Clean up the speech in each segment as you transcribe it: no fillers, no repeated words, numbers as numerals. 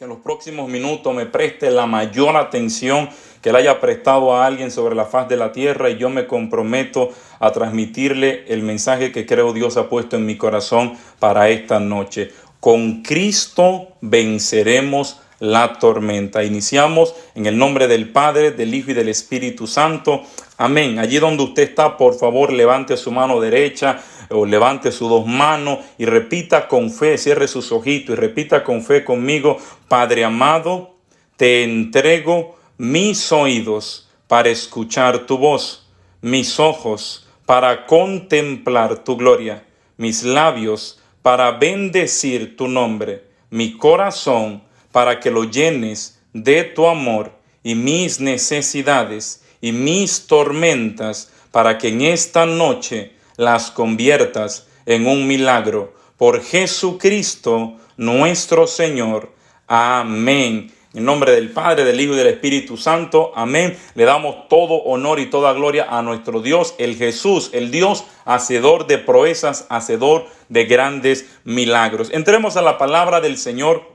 que en los próximos minutos me preste la mayor atención que le haya prestado a alguien sobre la faz de la tierra, y yo me comprometo a transmitirle el mensaje que creo Dios ha puesto en mi corazón para esta noche. Con Cristo venceremos la tormenta. Iniciamos en el nombre del Padre, del Hijo y del Espíritu Santo. Amén. Allí donde usted está, por favor, levante su mano derecha o levante sus dos manos y repita con fe, cierre sus ojitos y repita con fe conmigo: Padre amado, te entrego mis oídos para escuchar tu voz, mis ojos para contemplar tu gloria, mis labios para bendecir tu nombre, mi corazón para que lo llenes de tu amor, y mis necesidades y mis tormentas para que en esta noche las conviertas en un milagro. Por Jesucristo nuestro Señor. Amén. En nombre del Padre, del Hijo y del Espíritu Santo. Amén. Le damos todo honor y toda gloria a nuestro Dios, el Jesús, el Dios hacedor de proezas, hacedor de grandes milagros. Entremos a la palabra del Señor.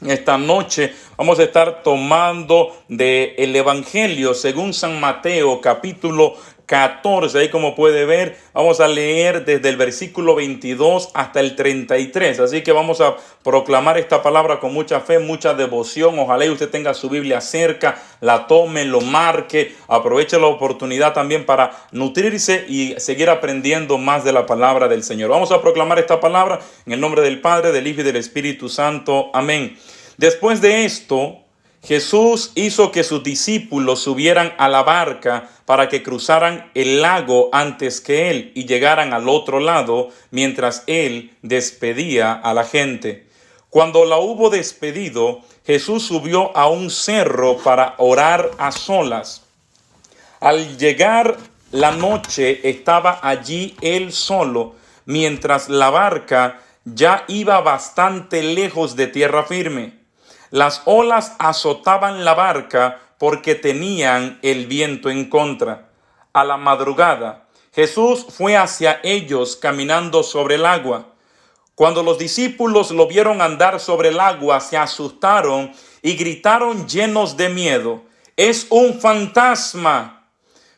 Esta noche vamos a estar tomando del Evangelio según San Mateo, capítulo 14. Ahí, como puede ver, vamos a leer desde el versículo 22 hasta el 33. Así que vamos a proclamar esta palabra con mucha fe, mucha devoción. Ojalá usted tenga su Biblia cerca, la tome, lo marque, aproveche la oportunidad también para nutrirse y seguir aprendiendo más de la palabra del Señor. Vamos a proclamar esta palabra en el nombre del Padre, del Hijo y del Espíritu Santo. Amén. Después de esto, Jesús hizo que sus discípulos subieran a la barca para que cruzaran el lago antes que él y llegaran al otro lado mientras él despedía a la gente. Cuando la hubo despedido, Jesús subió a un cerro para orar a solas. Al llegar la noche, estaba allí él solo, mientras la barca ya iba bastante lejos de tierra firme. Las olas azotaban la barca porque tenían el viento en contra. A la madrugada, Jesús fue hacia ellos caminando sobre el agua. Cuando los discípulos lo vieron andar sobre el agua, se asustaron y gritaron llenos de miedo: ¡Es un fantasma!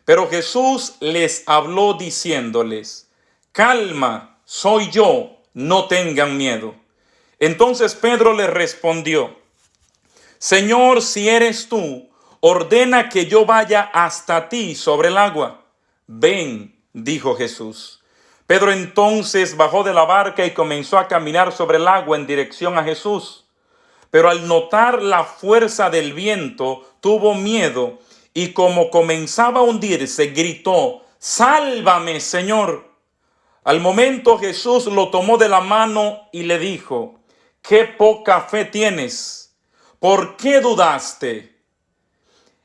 Pero Jesús les habló diciéndoles: calma, soy yo, no tengan miedo. Entonces Pedro le respondió: Señor, si eres tú, ordena que yo vaya hasta ti sobre el agua. Ven, dijo Jesús. Pedro entonces bajó de la barca y comenzó a caminar sobre el agua en dirección a Jesús. Pero al notar la fuerza del viento, tuvo miedo y, como comenzaba a hundirse, gritó: ¡Sálvame, Señor! Al momento Jesús lo tomó de la mano y le dijo: ¡Qué poca fe tienes! ¿Por qué dudaste?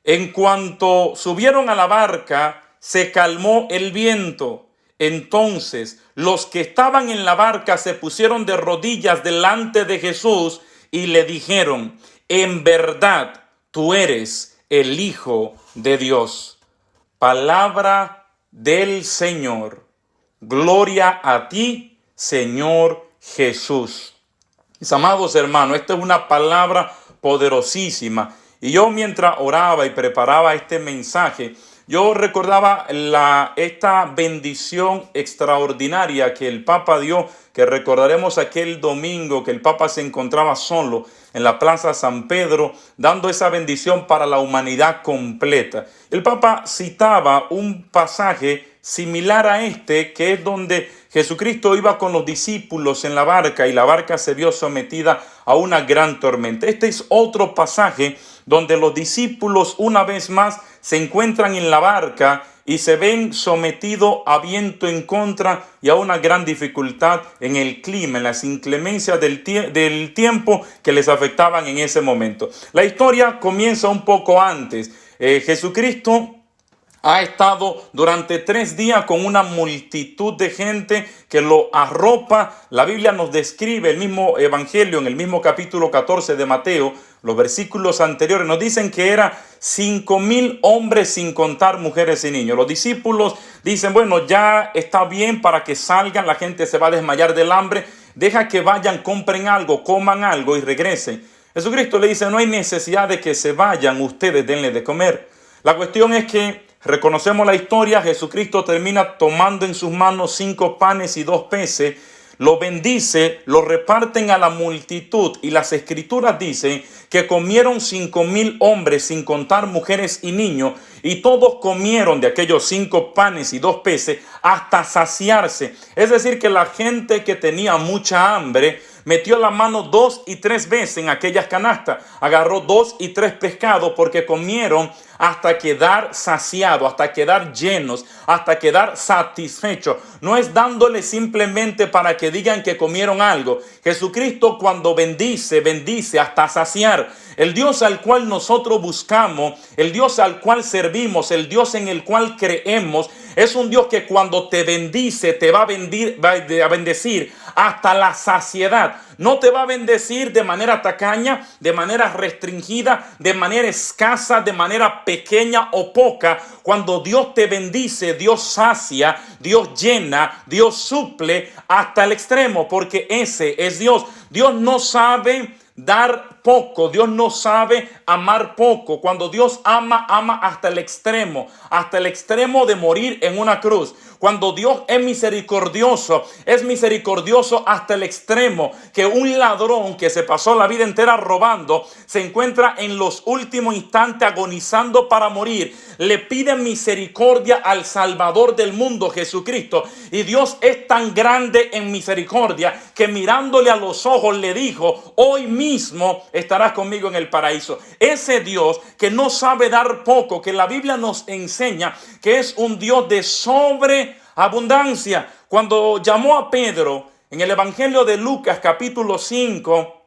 En cuanto subieron a la barca, se calmó el viento. Entonces los que estaban en la barca se pusieron de rodillas delante de Jesús y le dijeron: en verdad, tú eres el Hijo de Dios. Palabra del Señor. Gloria a ti, Señor Jesús. Mis amados hermanos, esta es una palabra poderosísima. Y yo, mientras oraba y preparaba este mensaje, yo recordaba esta bendición extraordinaria que el Papa dio, que recordaremos aquel domingo que el Papa se encontraba solo en la Plaza San Pedro, dando esa bendición para la humanidad completa. El Papa citaba un pasaje similar a este, que es donde Jesucristo iba con los discípulos en la barca y la barca se vio sometida a una gran tormenta. Este es otro pasaje donde los discípulos una vez más se encuentran en la barca y se ven sometidos a viento en contra y a una gran dificultad en el clima, en las inclemencias del tiempo que les afectaban en ese momento. La historia comienza un poco antes. Jesucristo ha estado durante 3 días con una multitud de gente que lo arropa. La Biblia nos describe, el mismo Evangelio, en el mismo capítulo 14 de Mateo, los versículos anteriores nos dicen que era 5,000 hombres, sin contar mujeres y niños. Los discípulos dicen: bueno, ya está bien para que salgan, la gente se va a desmayar del hambre, deja que vayan, compren algo, coman algo y regresen. Jesucristo le dice, no hay necesidad de que se vayan, ustedes denle de comer. La cuestión es que reconocemos la historia. Jesucristo termina tomando en sus manos 5 panes y 2 peces, lo bendice, lo reparten a la multitud, y las escrituras dicen que comieron 5,000 hombres, sin contar mujeres y niños, y todos comieron de aquellos 5 panes y 2 peces hasta saciarse. Es decir, que la gente que tenía mucha hambre metió la mano 2 y 3 veces en aquellas canastas, agarró 2 y 3 pescados, porque comieron hasta quedar saciados, hasta quedar llenos, hasta quedar satisfechos. No es dándole simplemente para que digan que comieron algo. Jesucristo, cuando bendice, bendice hasta saciar. El Dios al cual nosotros buscamos, el Dios al cual servimos, el Dios en el cual creemos, es un Dios que cuando te bendice te va a bendecir hasta la saciedad. No te va a bendecir de manera tacaña, de manera restringida, de manera escasa, de manera pequeña o poca. Cuando Dios te bendice, Dios sacia, Dios llena, Dios suple hasta el extremo, porque ese es Dios. Dios no sabe dar poco, Dios no sabe amar poco. Cuando Dios ama, ama hasta el extremo de morir en una cruz. Cuando Dios es misericordioso hasta el extremo que un ladrón que se pasó la vida entera robando se encuentra en los últimos instantes agonizando para morir. Le pide misericordia al Salvador del mundo, Jesucristo. Y Dios es tan grande en misericordia que mirándole a los ojos le dijo: hoy mismo estarás conmigo en el paraíso. Ese Dios que no sabe dar poco, que la Biblia nos enseña que es un Dios de sobreabundancia. Cuando llamó a Pedro en el Evangelio de Lucas capítulo 5,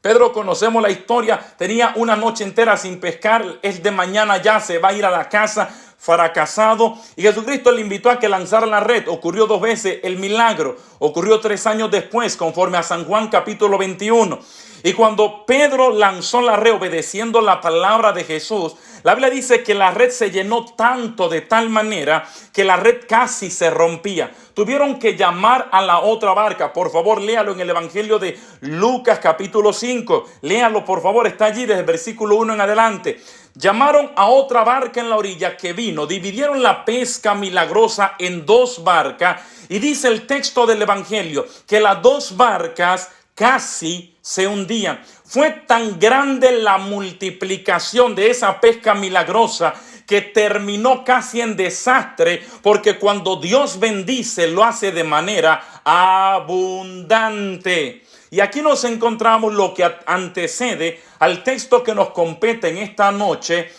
Pedro, conocemos la historia, tenía una noche entera sin pescar, es de mañana ya, se va a ir a la casa fracasado, y Jesucristo le invitó a que lanzara la red. Ocurrió 2 veces el milagro, ocurrió 3 años después, conforme a San Juan capítulo 21. Y cuando Pedro lanzó la red obedeciendo la palabra de Jesús, la Biblia dice que la red se llenó tanto, de tal manera que la red casi se rompía. Tuvieron que llamar a la otra barca. Por favor, léalo en el Evangelio de Lucas capítulo 5. Léalo, por favor, está allí desde el versículo 1 en adelante. Llamaron a otra barca en la orilla que vino. Dividieron la pesca milagrosa en 2 barcas. Y dice el texto del Evangelio que las 2 barcas casi se hundían. Fue tan grande la multiplicación de esa pesca milagrosa que terminó casi en desastre, porque cuando Dios bendice lo hace de manera abundante. Y aquí nos encontramos lo que antecede al texto que nos compete en esta noche.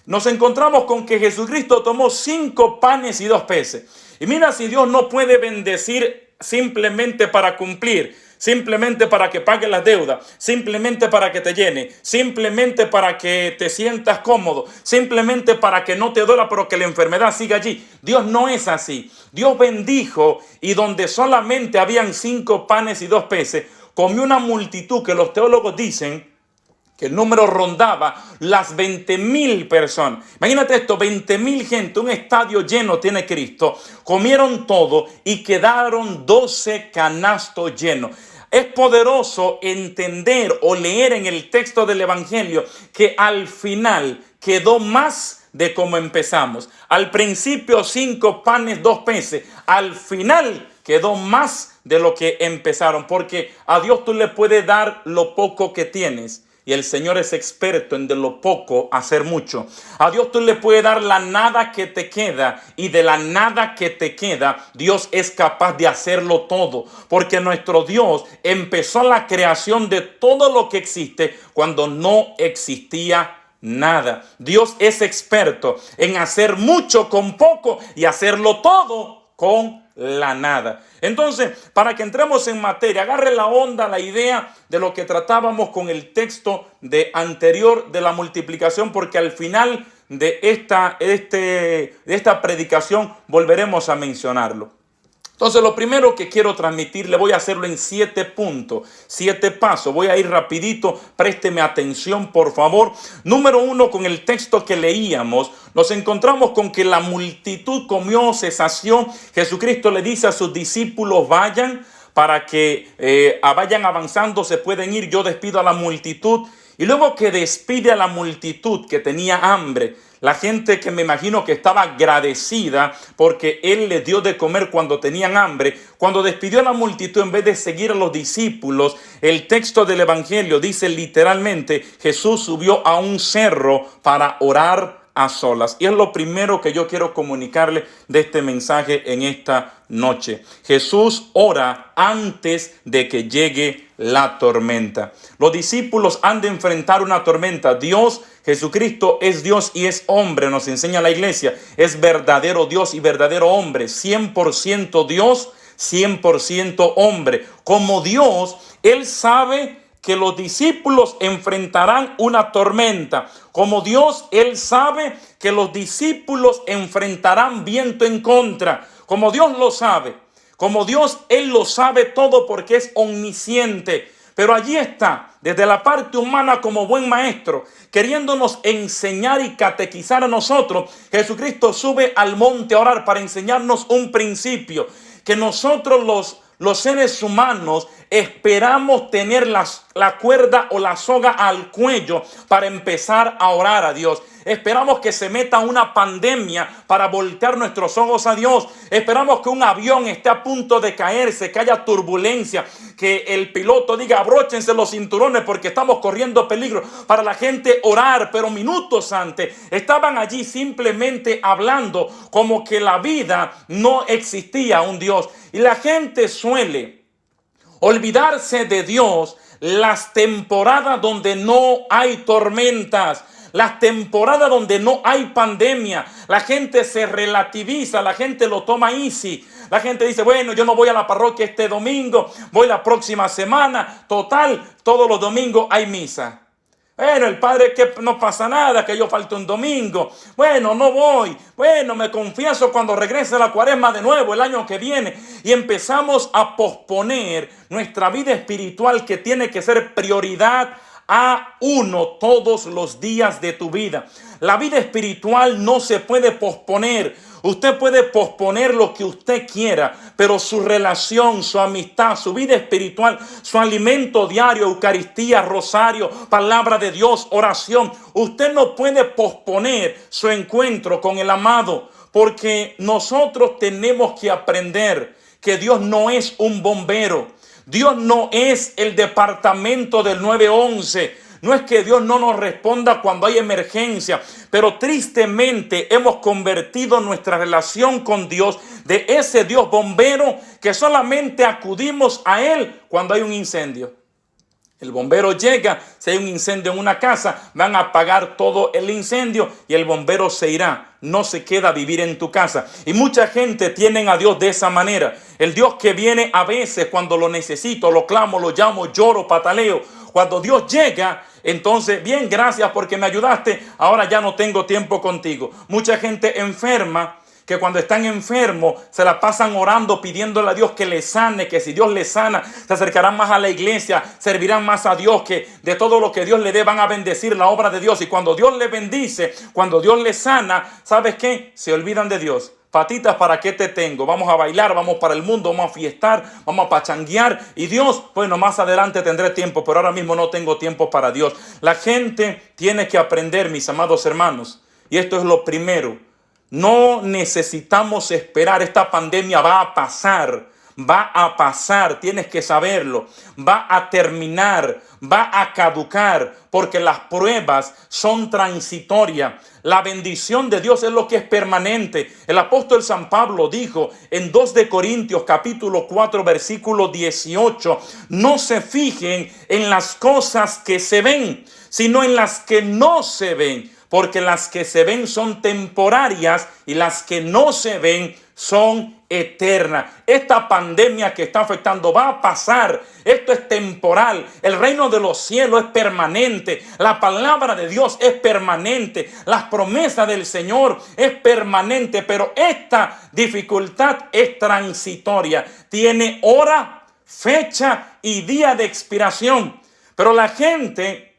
Nos encontramos con que Jesucristo tomó 5 panes y 2 peces. Y mira, si Dios no puede bendecir simplemente para cumplir, simplemente para que pague las deudas, simplemente para que te llene, simplemente para que te sientas cómodo, simplemente para que no te duela, pero que la enfermedad siga allí. Dios no es así. Dios bendijo, y donde solamente habían 5 panes y 2 peces, comió una multitud que los teólogos dicen que el número rondaba las 20,000 personas. Imagínate esto, 20,000 gente, un estadio lleno tiene Cristo. Comieron todo y quedaron 12 canastos llenos. Es poderoso entender o leer en el texto del Evangelio que al final quedó más de como empezamos. Al principio 5 panes, 2 peces. Al final quedó más de lo que empezaron. Porque a Dios tú le puedes dar lo poco que tienes. Y el Señor es experto en de lo poco hacer mucho. A Dios tú le puedes dar la nada que te queda, y de la nada que te queda, Dios es capaz de hacerlo todo. Porque nuestro Dios empezó la creación de todo lo que existe cuando no existía nada. Dios es experto en hacer mucho con poco y hacerlo todo con la nada. Entonces, para que entremos en materia, agarre la onda, la idea de lo que tratábamos con el texto anterior de la multiplicación, porque al final de esta predicación volveremos a mencionarlo. Entonces, lo primero que quiero transmitirle, voy a hacerlo en 7 puntos, 7 pasos. Voy a ir rapidito, présteme atención, por favor. Número 1, con el texto que leíamos, nos encontramos con que la multitud comió, se sació. Jesucristo le dice a sus discípulos: vayan, para que vayan avanzando, se pueden ir, yo despido a la multitud. Y luego que despide a la multitud que tenía hambre, la gente que me imagino que estaba agradecida porque él les dio de comer cuando tenían hambre, cuando despidió a la multitud, en vez de seguir a los discípulos, el texto del evangelio dice literalmente, Jesús subió a un cerro para orar a solas. Y es lo primero que yo quiero comunicarle de este mensaje en esta noche. Jesús ora antes de que llegue la tormenta. Los discípulos han de enfrentar una tormenta. Dios, Jesucristo, es Dios y es hombre, nos enseña la iglesia. Es verdadero Dios y verdadero hombre. 100% Dios, 100% hombre. Como Dios, Él sabe que los discípulos enfrentarán una tormenta. Como Dios, Él sabe que los discípulos enfrentarán viento en contra. Como Dios lo sabe. Como Dios, Él lo sabe todo porque es omnisciente. Pero allí está, desde la parte humana como buen maestro, queriéndonos enseñar y catequizar a nosotros. Jesucristo sube al monte a orar para enseñarnos un principio. Que nosotros los seres humanos esperamos tener la cuerda o la soga al cuello para empezar a orar a Dios. Esperamos que se meta una pandemia para voltear nuestros ojos a Dios. Esperamos que un avión esté a punto de caerse, que haya turbulencia, que el piloto diga abróchense los cinturones porque estamos corriendo peligro, para la gente orar. Pero minutos antes estaban allí simplemente hablando como que la vida no existía un Dios. Y la gente suele olvidarse de Dios las temporadas donde no hay tormentas, las temporadas donde no hay pandemia. La gente se relativiza, la gente lo toma easy. La gente dice, bueno, yo no voy a la parroquia este domingo, voy la próxima semana. Total, todos los domingos hay misa. Bueno, el padre, que no pasa nada, que yo falte un domingo. Bueno, no voy. Bueno, me confieso cuando regrese la cuaresma de nuevo el año que viene. Y empezamos a posponer nuestra vida espiritual, que tiene que ser prioridad a uno todos los días de tu vida. La vida espiritual no se puede posponer. Usted puede posponer lo que usted quiera, pero su relación, su amistad, su vida espiritual, su alimento diario, Eucaristía, rosario, palabra de Dios, oración, usted no puede posponer su encuentro con el amado, porque nosotros tenemos que aprender que Dios no es un bombero. Dios no es el departamento del 911. No es que Dios no nos responda cuando hay emergencia, pero tristemente hemos convertido nuestra relación con Dios de ese Dios bombero que solamente acudimos a Él cuando hay un incendio. El bombero llega, si hay un incendio en una casa, van a apagar todo el incendio y el bombero se irá. No se queda a vivir en tu casa. Y mucha gente tiene a Dios de esa manera. El Dios que viene a veces cuando lo necesito, lo clamo, lo llamo, lloro, pataleo. Cuando Dios llega, entonces, bien, gracias porque me ayudaste, ahora ya no tengo tiempo contigo. Mucha gente enferma, que cuando están enfermos se la pasan orando, pidiéndole a Dios que les sane, que si Dios les sana, se acercarán más a la iglesia, servirán más a Dios, que de todo lo que Dios le dé van a bendecir la obra de Dios. Y cuando Dios les bendice, cuando Dios les sana, ¿sabes qué? Se olvidan de Dios. Patitas, ¿para qué te tengo? Vamos a bailar, vamos para el mundo, vamos a fiestar, vamos a pachanguear. Y Dios, bueno, más adelante tendré tiempo, pero ahora mismo no tengo tiempo para Dios. La gente tiene que aprender, mis amados hermanos, y esto es lo primero. No necesitamos esperar. Esta pandemia va a pasar, tienes que saberlo. Va a terminar, va a caducar, porque las pruebas son transitorias. La bendición de Dios es lo que es permanente. El apóstol San Pablo dijo en 2 de Corintios capítulo 4 versículo 18, no se fijen en las cosas que se ven, sino en las que no se ven. Porque las que se ven son temporarias y las que no se ven son eternas. Esta pandemia que está afectando va a pasar. Esto es temporal. El reino de los cielos es permanente. La palabra de Dios es permanente. Las promesas del Señor es permanente. Pero esta dificultad es transitoria. Tiene hora, fecha y día de expiración. Pero la gente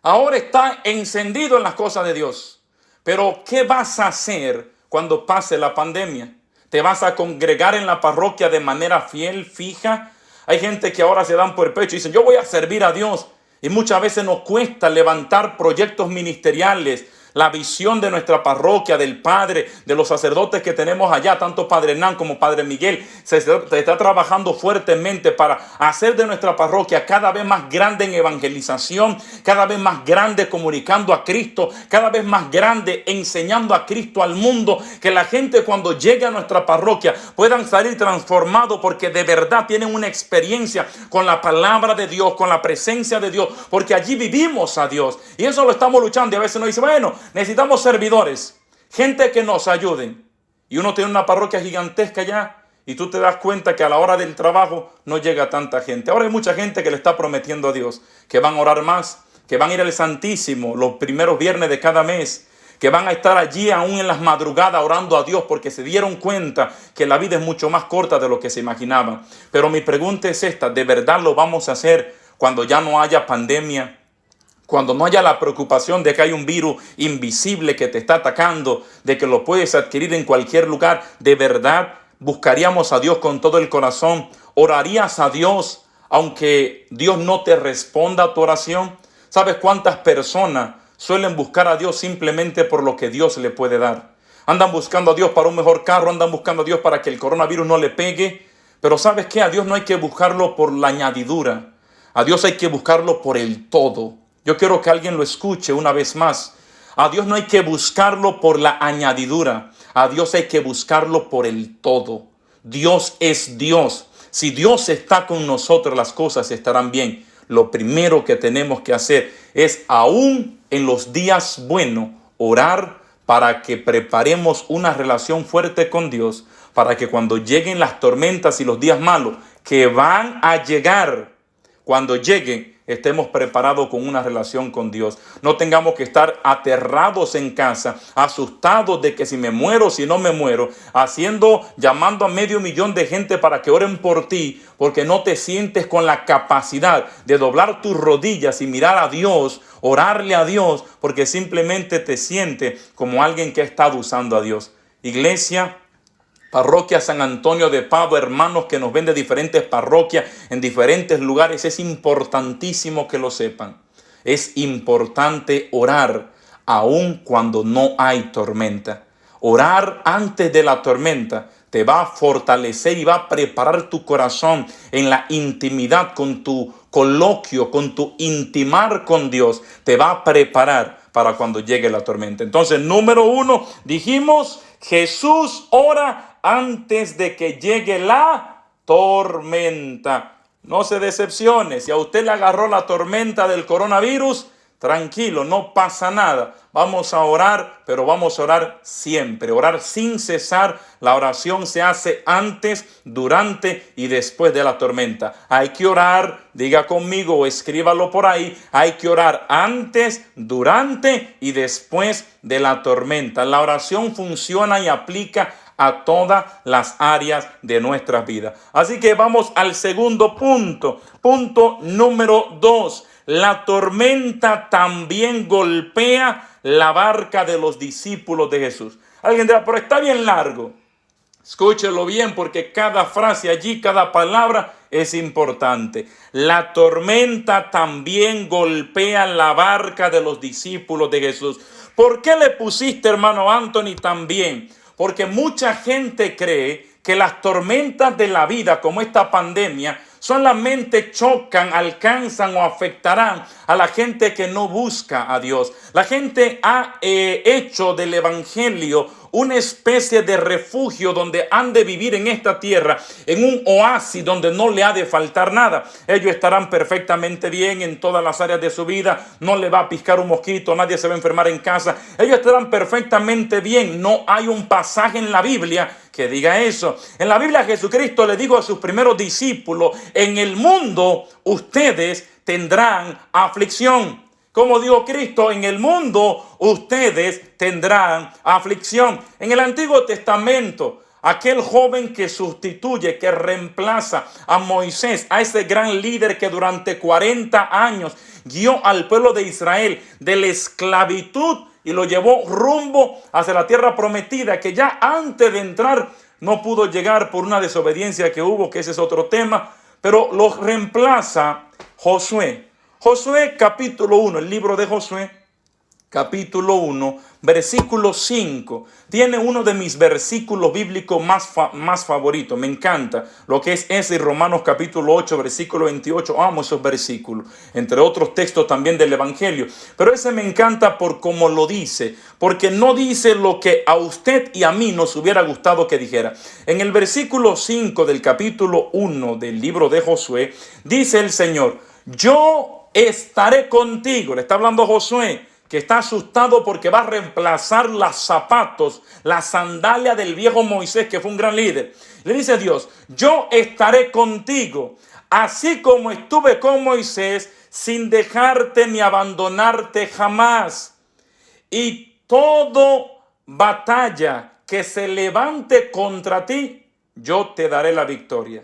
ahora está encendido en las cosas de Dios. Pero ¿qué vas a hacer cuando pase la pandemia? ¿Te vas a congregar en la parroquia de manera fiel, fija? Hay gente que ahora se dan por el pecho y dicen, yo voy a servir a Dios. Y muchas veces nos cuesta levantar proyectos ministeriales, la visión de nuestra parroquia, del Padre, de los sacerdotes que tenemos allá, tanto Padre Hernán como Padre Miguel. Se está trabajando fuertemente para hacer de nuestra parroquia cada vez más grande en evangelización, cada vez más grande comunicando a Cristo, cada vez más grande enseñando a Cristo al mundo. Que la gente cuando llegue a nuestra parroquia puedan salir transformados porque de verdad tienen una experiencia con la palabra de Dios, con la presencia de Dios, porque allí vivimos a Dios. Y eso lo estamos luchando y a veces nos dice, bueno, necesitamos servidores, gente que nos ayuden. Y uno tiene una parroquia gigantesca ya y tú te das cuenta que a la hora del trabajo no llega tanta gente. Ahora hay mucha gente que le está prometiendo a Dios que van a orar más, que van a ir al Santísimo los primeros viernes de cada mes, que van a estar allí aún en las madrugadas orando a Dios porque se dieron cuenta que la vida es mucho más corta de lo que se imaginaban. Pero mi pregunta es esta, ¿de verdad lo vamos a hacer cuando ya no haya pandemia? Cuando no haya la preocupación de que hay un virus invisible que te está atacando, de que lo puedes adquirir en cualquier lugar, ¿de verdad buscaríamos a Dios con todo el corazón? ¿Orarías a Dios aunque Dios no te responda a tu oración? ¿Sabes cuántas personas suelen buscar a Dios simplemente por lo que Dios le puede dar? Andan buscando a Dios para un mejor carro, andan buscando a Dios para que el coronavirus no le pegue. Pero ¿sabes qué? A Dios no hay que buscarlo por la añadidura. A Dios hay que buscarlo por el todo. Yo quiero que alguien lo escuche una vez más. A Dios no hay que buscarlo por la añadidura. A Dios hay que buscarlo por el todo. Dios es Dios. Si Dios está con nosotros, las cosas estarán bien. Lo primero que tenemos que hacer es, aún en los días buenos, orar para que preparemos una relación fuerte con Dios, para que cuando lleguen las tormentas y los días malos, que van a llegar, cuando lleguen, estemos preparados con una relación con Dios. No tengamos que estar aterrados en casa, asustados de que si me muero, si no me muero, llamando a 500,000 de gente para que oren por ti, porque no te sientes con la capacidad de doblar tus rodillas y mirar a Dios, orarle a Dios, porque simplemente te sientes como alguien que ha estado usando a Dios. Iglesia, Parroquia San Antonio de Padua, hermanos que nos ven de diferentes parroquias en diferentes lugares, es importantísimo que lo sepan. Es importante orar aun cuando no hay tormenta. Orar antes de la tormenta te va a fortalecer y va a preparar tu corazón en la intimidad con tu coloquio, con tu intimar con Dios. Te va a preparar para cuando llegue la tormenta. Entonces, número 1, dijimos, Jesús ora antes de que llegue la tormenta. No se decepcione. Si a usted le agarró la tormenta del coronavirus, tranquilo, no pasa nada. Vamos a orar, pero vamos a orar siempre. Orar sin cesar. La oración se hace antes, durante y después de la tormenta. Hay que orar, diga conmigo o escríbalo por ahí. Hay que orar antes, durante y después de la tormenta. La oración funciona y aplica a todas las áreas de nuestras vidas. Así que vamos al segundo punto. Punto número 2. La tormenta también golpea la barca de los discípulos de Jesús. Alguien dirá, pero está bien largo. Escúchelo bien porque cada frase allí, cada palabra es importante. La tormenta también golpea la barca de los discípulos de Jesús. ¿Por qué le pusiste, hermano Anthony, también? Porque mucha gente cree que las tormentas de la vida, como esta pandemia, solamente chocan, alcanzan o afectarán a la gente que no busca a Dios. La gente ha hecho del evangelio una especie de refugio donde han de vivir en esta tierra, en un oasis donde no le ha de faltar nada. Ellos estarán perfectamente bien en todas las áreas de su vida, no le va a picar un mosquito, nadie se va a enfermar en casa. Ellos estarán perfectamente bien. No hay un pasaje en la Biblia que diga eso. En la Biblia Jesucristo le dijo a sus primeros discípulos, en el mundo ustedes tendrán aflicción. Como dijo Cristo, en el mundo ustedes tendrán aflicción. En el Antiguo Testamento, aquel joven que sustituye, que reemplaza a Moisés, a ese gran líder que durante 40 años guió al pueblo de Israel de la esclavitud y lo llevó rumbo hacia la tierra prometida, que ya antes de entrar no pudo llegar por una desobediencia que hubo, que ese es otro tema. pero lo reemplaza Josué. Josué capítulo 1, el libro de Josué, capítulo 1, versículo 5. Tiene uno de mis versículos bíblicos más favoritos. Me encanta lo que es ese, Romanos capítulo 8, versículo 28. Amo esos versículos, entre otros textos también del Evangelio. Pero ese me encanta por cómo lo dice, porque no dice lo que a usted y a mí nos hubiera gustado que dijera. En el versículo 5 del capítulo 1 del libro de Josué, dice el Señor: yo estaré contigo. Le está hablando Josué, que está asustado porque va a reemplazar los zapatos, la sandalia del viejo Moisés, que fue un gran líder. Le dice Dios: yo estaré contigo, así como estuve con Moisés, sin dejarte ni abandonarte jamás. Y toda batalla que se levante contra ti, yo te daré la victoria.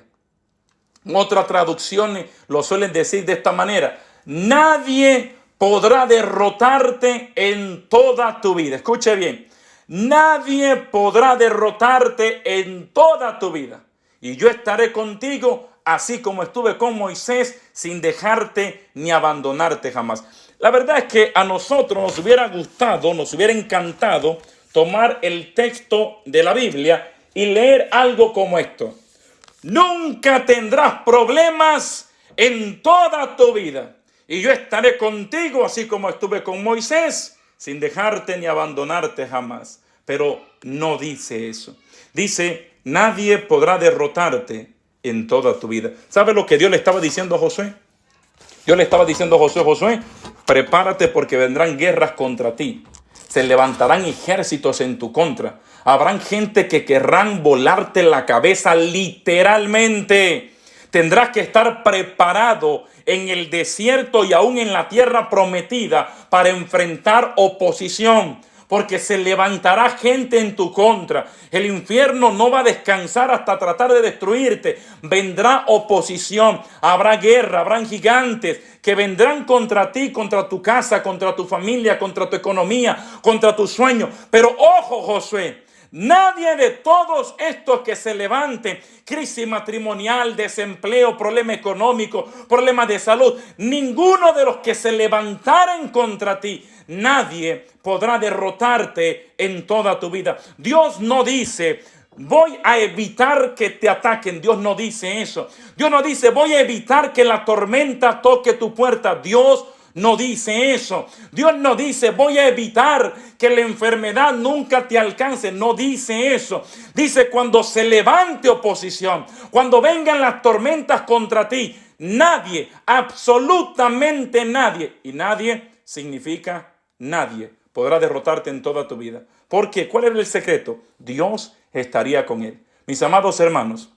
Otras traducciones lo suelen decir de esta manera: nadie podrá derrotarte en toda tu vida. Escuche bien. Nadie podrá derrotarte en toda tu vida. Y yo estaré contigo, así como estuve con Moisés, sin dejarte ni abandonarte jamás. La verdad es que a nosotros nos hubiera gustado, nos hubiera encantado tomar el texto de la Biblia y leer algo como esto: nunca tendrás problemas en toda tu vida. Y yo estaré contigo, así como estuve con Moisés, sin dejarte ni abandonarte jamás. Pero no dice eso. Dice: nadie podrá derrotarte en toda tu vida. ¿Sabe lo que Dios le estaba diciendo a Josué? Dios le estaba diciendo a Josué: Josué, prepárate porque vendrán guerras contra ti. Se levantarán ejércitos en tu contra. Habrán gente que querrán volarte la cabeza literalmente. Tendrás que estar preparado en el desierto y aún en la tierra prometida para enfrentar oposición, porque se levantará gente en tu contra. El infierno no va a descansar hasta tratar de destruirte. Vendrá oposición, habrá guerra, habrán gigantes que vendrán contra ti, contra tu casa, contra tu familia, contra tu economía, contra tus sueños. Pero ojo, Josué, nadie de todos estos que se levanten, crisis matrimonial, desempleo, problema económico, problema de salud, ninguno de los que se levantaren contra ti, nadie podrá derrotarte en toda tu vida. Dios no dice: voy a evitar que te ataquen. Dios no dice eso. Dios no dice: voy a evitar que la tormenta toque tu puerta. Dios no dice eso. Dios no dice: voy a evitar que la enfermedad nunca te alcance. No dice eso. Dice: cuando se levante oposición, cuando vengan las tormentas contra ti, nadie, absolutamente nadie, y nadie significa nadie, podrá derrotarte en toda tu vida. ¿Por qué? ¿Cuál era el secreto? Dios estaría con él. Mis amados hermanos,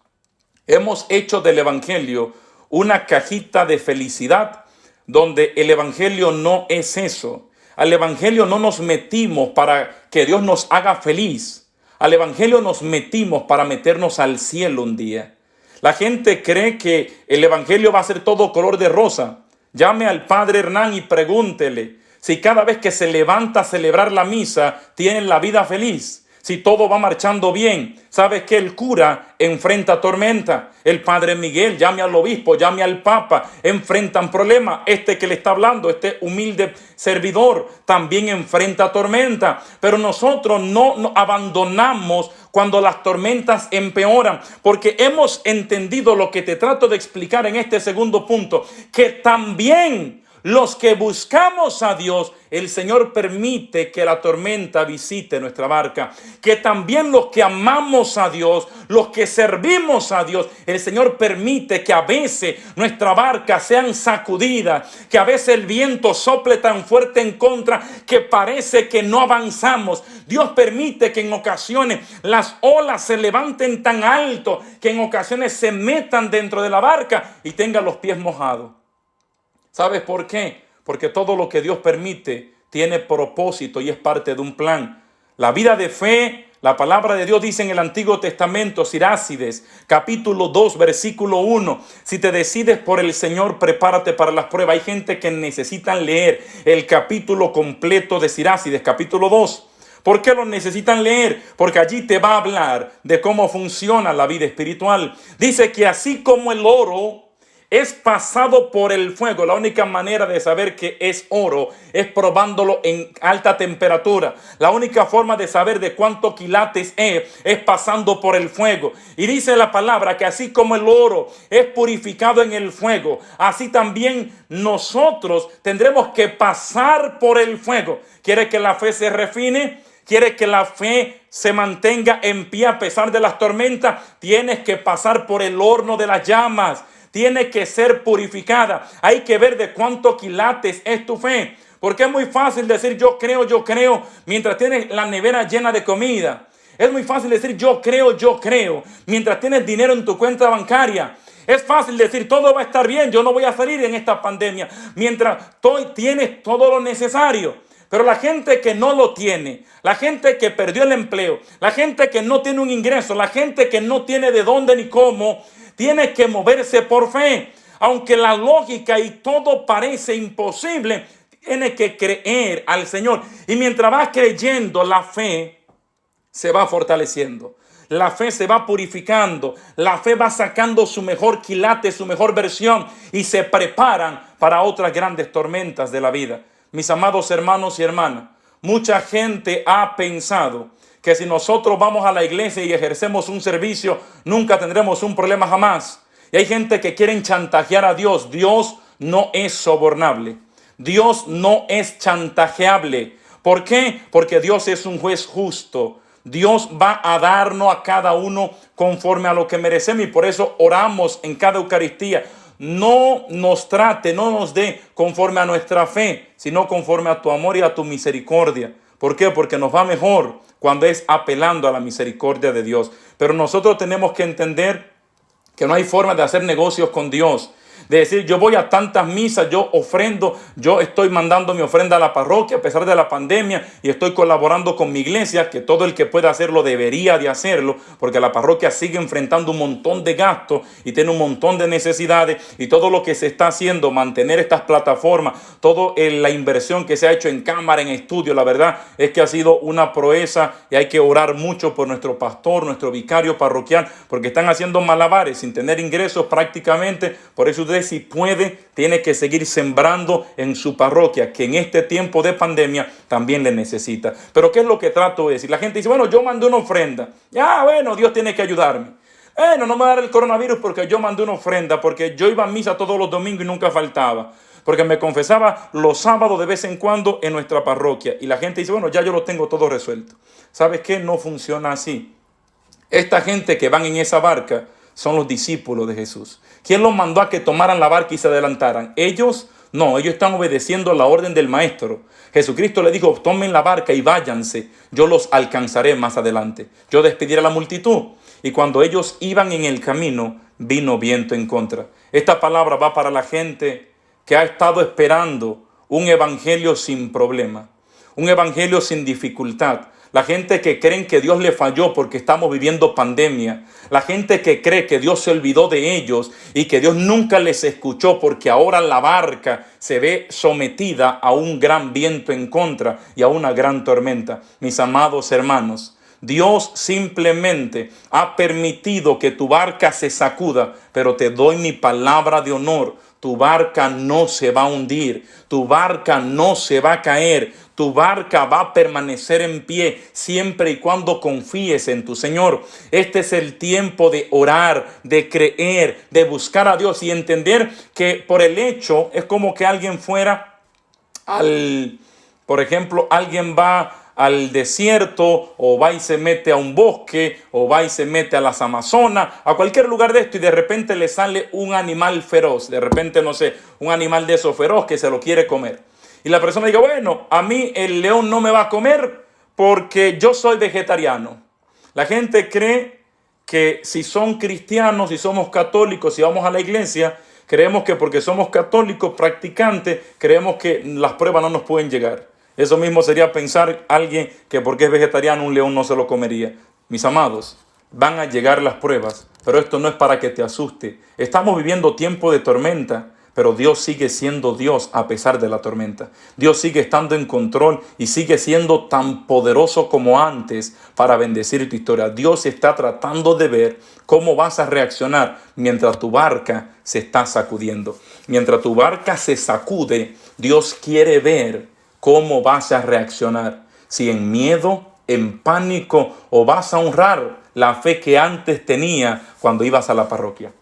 hemos hecho del Evangelio una cajita de felicidad, donde el Evangelio no es eso. Al Evangelio no nos metimos para que Dios nos haga feliz. Al Evangelio nos metimos para meternos al cielo un día. La gente cree que el Evangelio va a ser todo color de rosa. Llame al padre Hernán y pregúntele si cada vez que se levanta a celebrar la misa tienen la vida feliz. Si todo va marchando bien. ¿Sabes que el cura enfrenta tormenta? El padre Miguel, llame al obispo, llame al papa, enfrentan problemas. Este que le está hablando, este humilde servidor, también enfrenta tormenta. Pero nosotros no abandonamos cuando las tormentas empeoran, porque hemos entendido lo que te trato de explicar en este segundo punto, que también los que buscamos a Dios, el Señor permite que la tormenta visite nuestra barca. Que también los que amamos a Dios, los que servimos a Dios, el Señor permite que a veces nuestra barca sean sacudidas, que a veces el viento sople tan fuerte en contra que parece que no avanzamos. Dios permite que en ocasiones las olas se levanten tan alto que en ocasiones se metan dentro de la barca y tengan los pies mojados. ¿Sabes por qué? Porque todo lo que Dios permite tiene propósito y es parte de un plan. La vida de fe, la palabra de Dios dice en el Antiguo Testamento, Sirácides, capítulo 2, versículo 1. Si te decides por el Señor, prepárate para las pruebas. Hay gente que necesita leer el capítulo completo de Sirácides, capítulo 2. ¿Por qué lo necesitan leer? Porque allí te va a hablar de cómo funciona la vida espiritual. Dice que así como el oro es pasado por el fuego. La única manera de saber que es oro es probándolo en alta temperatura. La única forma de saber de cuántos quilates es pasando por el fuego. Y dice la palabra que así como el oro es purificado en el fuego, así también nosotros tendremos que pasar por el fuego. ¿Quiere que la fe se refine? ¿Quiere que la fe se mantenga en pie a pesar de las tormentas? Tienes que pasar por el horno de las llamas. Tiene que ser purificada. Hay que ver de cuántos quilates es tu fe. Porque es muy fácil decir yo creo, mientras tienes la nevera llena de comida. Es muy fácil decir yo creo, mientras tienes dinero en tu cuenta bancaria. Es fácil decir todo va a estar bien, yo no voy a salir en esta pandemia, mientras tienes todo lo necesario. Pero la gente que no lo tiene, la gente que perdió el empleo, la gente que no tiene un ingreso, la gente que no tiene de dónde ni cómo, tiene que moverse por fe. Aunque la lógica y todo parece imposible, tiene que creer al Señor. Y mientras vas creyendo, la fe se va fortaleciendo. La fe se va purificando. La fe va sacando su mejor quilate, su mejor versión. Y se preparan para otras grandes tormentas de la vida. Mis amados hermanos y hermanas, mucha gente ha pensado que si nosotros vamos a la iglesia y ejercemos un servicio, nunca tendremos un problema jamás. Y hay gente que quiere chantajear a Dios. Dios no es sobornable. Dios no es chantajeable. ¿Por qué? Porque Dios es un juez justo. Dios va a darnos a cada uno conforme a lo que merecemos. Y por eso oramos en cada Eucaristía. No nos trate, no nos dé conforme a nuestra fe, sino conforme a tu amor y a tu misericordia. ¿Por qué? Porque nos va mejor cuando es apelando a la misericordia de Dios. Pero nosotros tenemos que entender que no hay forma de hacer negocios con Dios. De decir, yo voy a tantas misas, yo ofrendo, yo estoy mandando mi ofrenda a la parroquia a pesar de la pandemia y estoy colaborando con mi iglesia, que todo el que pueda hacerlo debería de hacerlo, porque la parroquia sigue enfrentando un montón de gastos y tiene un montón de necesidades, y todo lo que se está haciendo, mantener estas plataformas, toda la inversión que se ha hecho en cámara, en estudio, la verdad es que ha sido una proeza y hay que orar mucho por nuestro pastor, nuestro vicario parroquial, porque están haciendo malabares sin tener ingresos prácticamente. Por eso usted, si puede, tiene que seguir sembrando en su parroquia, que en este tiempo de pandemia también le necesita. Pero ¿qué es lo que trato de decir? La gente dice, bueno, yo mandé una ofrenda. Ya, bueno, Dios tiene que ayudarme. No me va a dar el coronavirus porque yo mandé una ofrenda, porque yo iba a misa todos los domingos y nunca faltaba, porque me confesaba los sábados de vez en cuando en nuestra parroquia. Y la gente dice, bueno, ya yo lo tengo todo resuelto. ¿Sabes qué? No funciona así. Esta gente que van en esa barca son los discípulos de Jesús. ¿Quién los mandó a que tomaran la barca y se adelantaran? Ellos no, ellos están obedeciendo la orden del maestro. Jesucristo le dijo, tomen la barca y váyanse, yo los alcanzaré más adelante. Yo despediré a la multitud. Y cuando ellos iban en el camino, vino viento en contra. Esta palabra va para la gente que ha estado esperando un evangelio sin problema, un evangelio sin dificultad. La gente que creen que Dios le falló porque estamos viviendo pandemia. La gente que cree que Dios se olvidó de ellos y que Dios nunca les escuchó porque ahora la barca se ve sometida a un gran viento en contra y a una gran tormenta. Mis amados hermanos, Dios simplemente ha permitido que tu barca se sacuda, pero te doy mi palabra de honor. Tu barca no se va a hundir, tu barca no se va a caer, tu barca va a permanecer en pie siempre y cuando confíes en tu Señor. Este es el tiempo de orar, de creer, de buscar a Dios y entender que por el hecho es como que alguien fuera por ejemplo, alguien va al desierto, o va y se mete a un bosque, o va y se mete a las Amazonas, a cualquier lugar de esto, y de repente le sale un animal feroz, de repente, no sé, un animal de esos feroz que se lo quiere comer. Y la persona dice, bueno, a mí el león no me va a comer porque yo soy vegetariano. La gente cree que si son cristianos, si somos católicos, si vamos a la iglesia, creemos que porque somos católicos practicantes, creemos que las pruebas no nos pueden llegar. Eso mismo sería pensar alguien que porque es vegetariano un león no se lo comería. Mis amados, van a llegar las pruebas, pero esto no es para que te asuste. Estamos viviendo tiempo de tormenta, Pero Dios sigue siendo Dios a pesar de la tormenta. Dios sigue estando en control y sigue siendo tan poderoso como antes para bendecir tu historia. Dios está tratando de ver cómo vas a reaccionar mientras tu barca se está sacudiendo. Mientras tu barca se sacude, Dios quiere ver cómo vas a reaccionar. Si en miedo, en pánico, o vas a honrar la fe que antes tenía cuando ibas a la parroquia.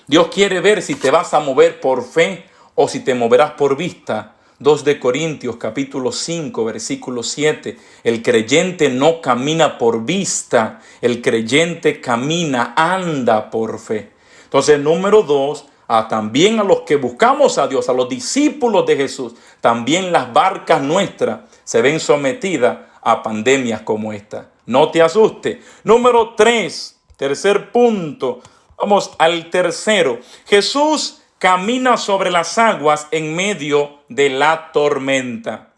Dios quiere ver si te vas a mover por fe o si te moverás por vista. 2 de Corintios capítulo 5 versículo 7. El creyente no camina por vista, el creyente camina, anda por fe. Entonces, número 2, también a los que buscamos a Dios, a los discípulos de Jesús, también las barcas nuestras se ven sometidas a pandemias como esta. No te asustes. Número 3, tercer punto. Vamos al tercero. Jesús camina sobre las aguas en medio de la tormenta.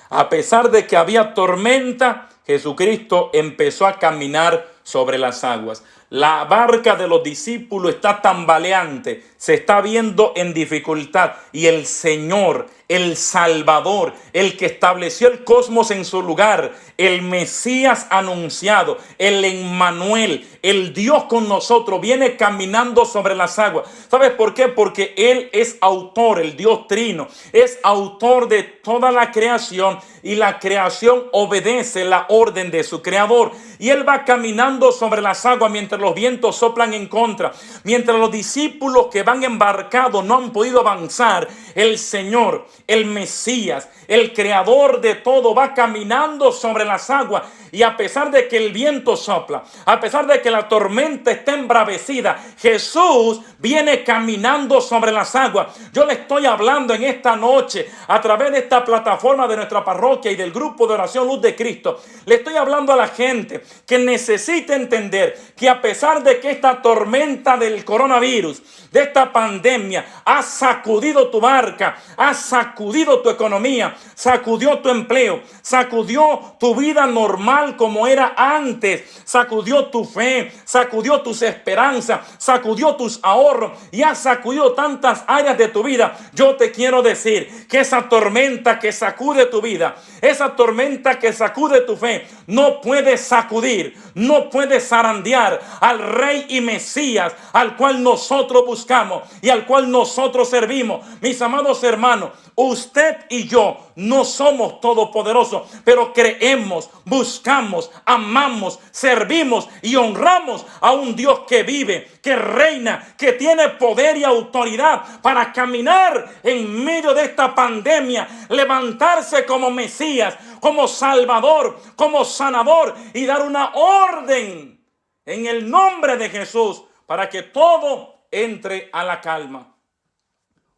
A pesar de que había tormenta, Jesucristo empezó a caminar sobre las aguas. La barca de los discípulos está tambaleante, se está viendo en dificultad. Y el Señor, el Salvador, el que estableció el cosmos en su lugar, el Mesías anunciado, el Emmanuel, el Dios con nosotros, viene caminando sobre las aguas. ¿Sabes por qué? Porque Él es autor, el Dios Trino, es autor de toda la creación y la creación obedece la orden de su creador. Y Él va caminando sobre las aguas mientras los vientos soplan en contra. Mientras los discípulos que van embarcados no han podido avanzar, el Señor, el Mesías, el creador de todo, va caminando sobre las aguas. Y a pesar de que el viento sopla, a pesar de que la tormenta está embravecida, Jesús viene caminando sobre las aguas. Yo le estoy hablando en esta noche a través de esta plataforma de nuestra parroquia y del grupo de oración Luz de Cristo. Le estoy hablando a la gente que necesita entender que a pesar de que esta tormenta del coronavirus, de esta pandemia, ha sacudido tu barca, ha sacudido tu economía, sacudió tu empleo, sacudió tu vida normal como era antes, sacudió tu fe, sacudió tus esperanzas, sacudió tus ahorros y ha sacudido tantas áreas de tu vida. Yo te quiero decir que esa tormenta que sacude tu vida, esa tormenta que sacude tu fe, no puede sacudir, no puede zarandear al Rey y Mesías al cual nosotros buscamos y al cual nosotros servimos. Mis amados hermanos, usted y yo no somos todopoderosos, pero creemos, buscamos, amamos, servimos y honramos a un Dios que vive, que reina, que tiene poder y autoridad para caminar en medio de esta pandemia, levantarse como Mesías, como Salvador, como sanador y dar una orden en el nombre de Jesús para que todo entre a la calma.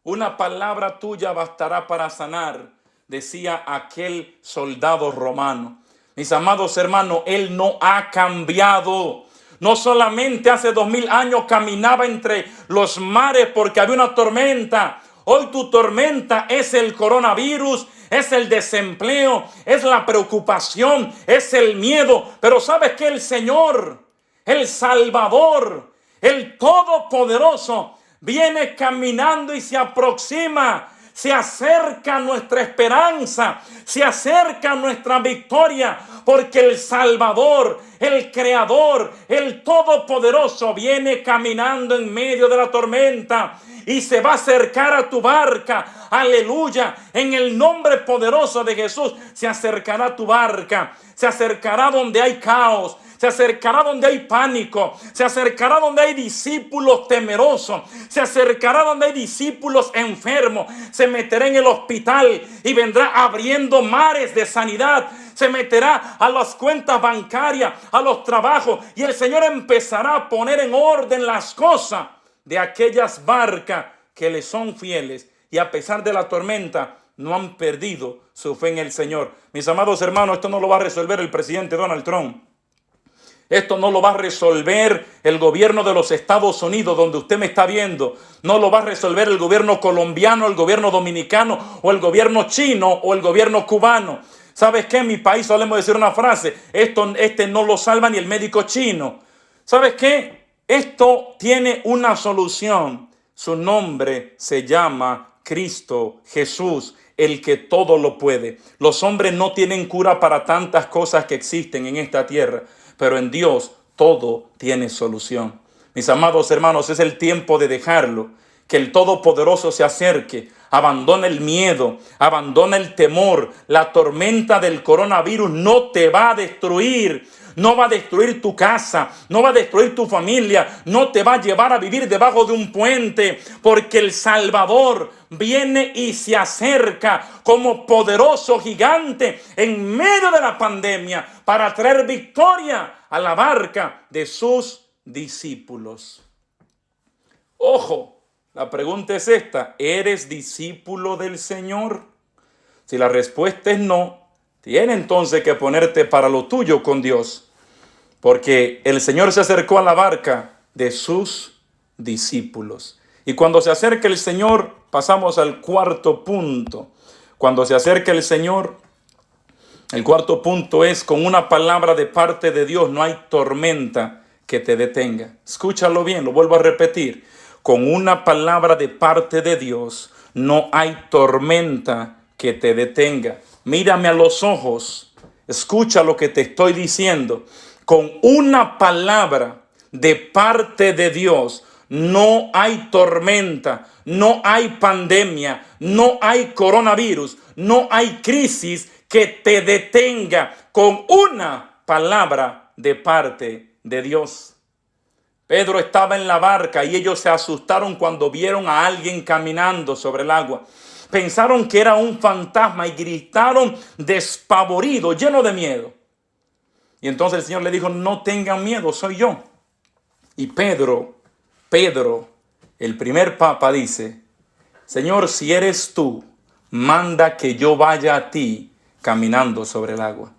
Una palabra tuya bastará para sanar, decía aquel soldado romano. Mis amados hermanos, Él no ha cambiado. No solamente hace 2000 años caminaba entre los mares porque había una tormenta. Hoy tu tormenta es el coronavirus, es el desempleo, es la preocupación, es el miedo. Pero ¿sabes qué? El Señor, el Salvador, el Todopoderoso, viene caminando y se aproxima, se acerca a nuestra esperanza, se acerca a nuestra victoria, porque el Salvador, el Creador, el Todopoderoso viene caminando en medio de la tormenta y se va a acercar a tu barca. Aleluya, en el nombre poderoso de Jesús se acercará a tu barca, se acercará donde hay caos, se acercará donde hay pánico, se acercará donde hay discípulos temerosos, se acercará donde hay discípulos enfermos, se meterá en el hospital y vendrá abriendo mares de sanidad, se meterá a las cuentas bancarias, a los trabajos, y el Señor empezará a poner en orden las cosas de aquellas barcas que le son fieles y a pesar de la tormenta no han perdido su fe en el Señor. Mis amados hermanos, esto no lo va a resolver el presidente Donald Trump. Esto no lo va a resolver el gobierno de los Estados Unidos, donde usted me está viendo. No lo va a resolver el gobierno colombiano, el gobierno dominicano, o el gobierno chino, o el gobierno cubano. ¿Sabes qué? En mi país solemos decir una frase: este no lo salva ni el médico chino. ¿Sabes qué? Esto tiene una solución. Su nombre se llama Cristo Jesús, el que todo lo puede. Los hombres no tienen cura para tantas cosas que existen en esta tierra, pero en Dios todo tiene solución. Mis amados hermanos, es el tiempo de dejarlo, que el Todopoderoso se acerque. Abandona el miedo, abandona el temor. La tormenta del coronavirus no te va a destruir. No va a destruir tu casa, no va a destruir tu familia, no te va a llevar a vivir debajo de un puente, porque el Salvador viene y se acerca como poderoso gigante en medio de la pandemia para traer victoria a la barca de sus discípulos. Ojo, la pregunta es esta: ¿eres discípulo del Señor? Si la respuesta es no, tienes entonces que ponerte para lo tuyo con Dios, porque el Señor se acercó a la barca de sus discípulos. Y cuando se acerca el Señor, pasamos al cuarto punto. Cuando se acerca el Señor, el cuarto punto es: con una palabra de parte de Dios no hay tormenta que te detenga. Escúchalo bien, lo vuelvo a repetir. Con una palabra de parte de Dios no hay tormenta que te detenga. Mírame a los ojos, escucha lo que te estoy diciendo. Con una palabra de parte de Dios no hay tormenta, no hay pandemia, no hay coronavirus, no hay crisis que te detenga. Con una palabra de parte de Dios. Pedro estaba en la barca y ellos se asustaron cuando vieron a alguien caminando sobre el agua. Pensaron que era un fantasma y gritaron despavoridos, llenos de miedo. Y entonces el Señor le dijo: no tengan miedo, soy yo. Y Pedro, el primer papa, dice: Señor, si eres tú, manda que yo vaya a ti caminando sobre el agua.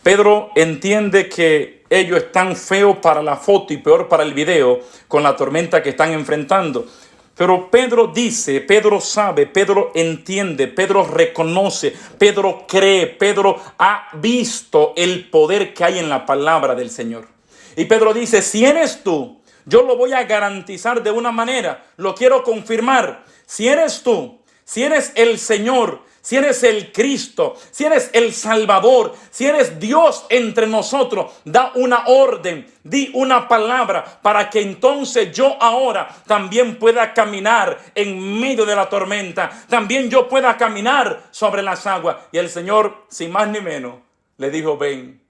Pedro entiende que ellos están feos para la foto y peor para el video con la tormenta que están enfrentando. Pero Pedro dice, Pedro sabe, Pedro entiende, Pedro reconoce, Pedro cree, Pedro ha visto el poder que hay en la palabra del Señor. Y Pedro dice: si eres tú, yo lo voy a garantizar de una manera, lo quiero confirmar. Si eres tú, si eres el Señor, si eres el Cristo, si eres el Salvador, si eres Dios entre nosotros, da una orden, di una palabra para que entonces yo ahora también pueda caminar en medio de la tormenta. También yo pueda caminar sobre las aguas. Y el Señor, sin más ni menos, le dijo: ven,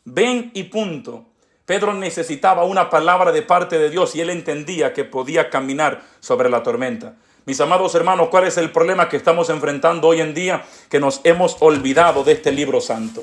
ven y punto. Pedro necesitaba una palabra de parte de Dios y él entendía que podía caminar sobre la tormenta. Mis amados hermanos, ¿cuál es el problema que estamos enfrentando hoy en día? Que nos hemos olvidado de este libro santo.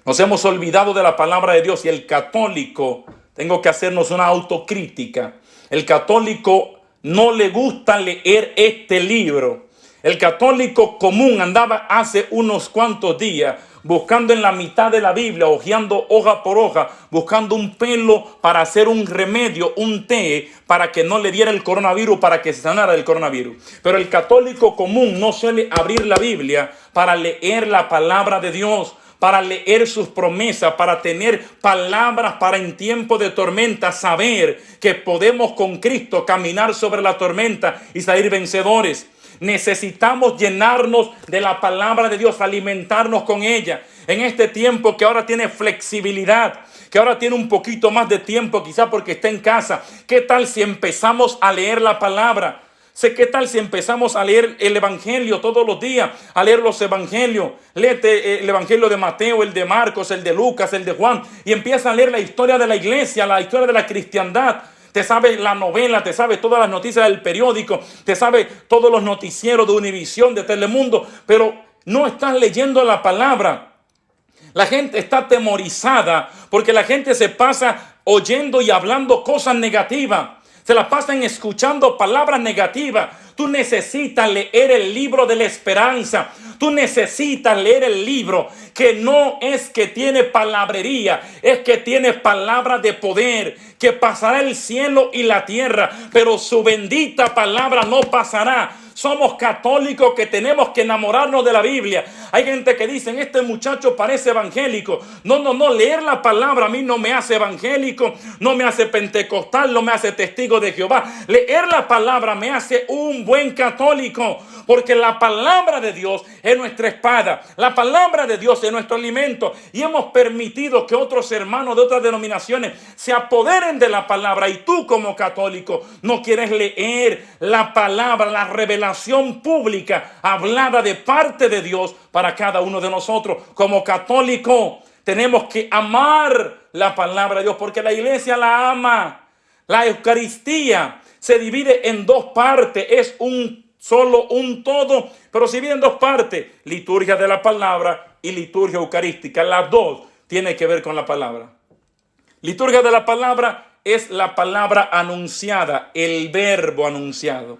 Nos hemos olvidado de la palabra de Dios, y el católico, tengo que hacernos una autocrítica. El católico no le gusta leer este libro. El católico común andaba hace unos cuantos días buscando en la mitad de la Biblia, hojeando hoja por hoja, buscando un pelo para hacer un remedio, un té, para que no le diera el coronavirus, para que se sanara el coronavirus. Pero el católico común no suele abrir la Biblia para leer la palabra de Dios, para leer sus promesas, para tener palabras para en tiempo de tormenta, saber que podemos con Cristo caminar sobre la tormenta y salir vencedores. Necesitamos llenarnos de la palabra de Dios, alimentarnos con ella. En este tiempo que ahora tiene flexibilidad, que ahora tiene un poquito más de tiempo, quizá porque está en casa, ¿qué tal si empezamos a leer la palabra? ¿Qué tal si empezamos a leer el Evangelio todos los días? A leer los Evangelios. Léete el Evangelio de Mateo, el de Marcos, el de Lucas, el de Juan. Y empieza a leer la historia de la iglesia, la historia de la cristiandad. Te sabes la novela, te sabes todas las noticias del periódico, te sabes todos los noticieros de Univisión, de Telemundo, pero no estás leyendo la palabra. La gente está atemorizada porque la gente se pasa oyendo y hablando cosas negativas. Se la pasan escuchando palabras negativas. Tú necesitas leer el libro de la esperanza. Tú necesitas leer el libro que no es que tiene palabrería, es que tiene palabra de poder, que pasará el cielo y la tierra, pero su bendita palabra no pasará. Somos católicos que tenemos que enamorarnos de la Biblia. Hay gente que dice, este muchacho parece evangélico. No, leer la palabra a mí no me hace evangélico, no me hace pentecostal, no me hace testigo de Jehová. Leer la palabra me hace un buen católico, porque la palabra de Dios es nuestra espada, la palabra de Dios es nuestro alimento, y hemos permitido que otros hermanos de otras denominaciones se apoderen de la palabra, y tú como católico no quieres leer la palabra, la revelación pública hablada de parte de Dios para cada uno de nosotros. Como católico tenemos que amar la palabra de Dios, porque la iglesia la ama. La Eucaristía se divide en dos partes, es solo un todo, pero se divide en dos partes: liturgia de la palabra y liturgia eucarística. Las dos tienen que ver con la palabra. Liturgia de la palabra es la palabra anunciada, el verbo anunciado.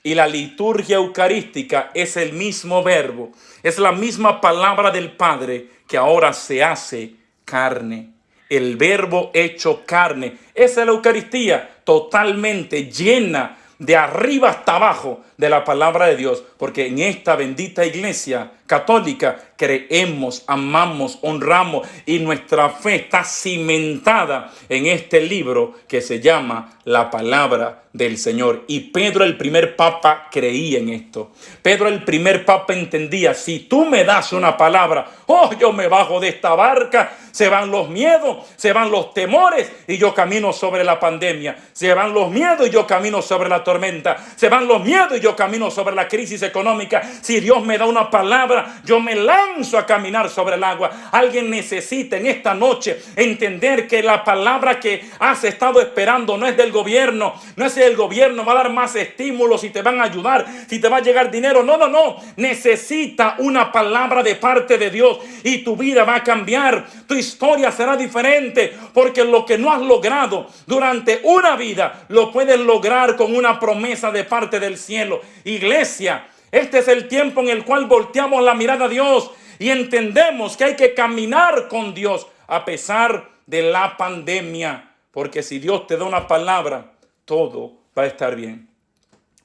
Y la liturgia eucarística es el mismo verbo, es la misma palabra del Padre que ahora se hace carne. El verbo hecho carne. Esa es la Eucaristía, totalmente llena de arriba hasta abajo de la palabra de Dios, porque en esta bendita iglesia católica creemos, amamos, honramos, y nuestra fe está cimentada en este libro que se llama la palabra del Señor. Y Pedro, el primer papa, creía en esto. Pedro, el primer papa, entendía: si tú me das una palabra, yo me bajo de esta barca, se van los miedos, se van los temores, y yo camino sobre la pandemia. Se van los miedos y yo camino sobre la tormenta. Se van los miedos y yo camino sobre la crisis económica. Si Dios me da una palabra, yo me lanzo a caminar sobre el agua. Alguien necesita en esta noche entender que la palabra que has estado esperando no es del gobierno. No es el gobierno va a dar más estímulos, si te van a ayudar, si te va a llegar dinero. No. Necesita una palabra de parte de Dios y tu vida va a cambiar. Tu historia será diferente, porque lo que no has logrado durante una vida lo puedes lograr con una promesa de parte del cielo. Iglesia, este es el tiempo en el cual volteamos la mirada a Dios y entendemos que hay que caminar con Dios a pesar de la pandemia, porque si Dios te da una palabra, todo va a estar bien.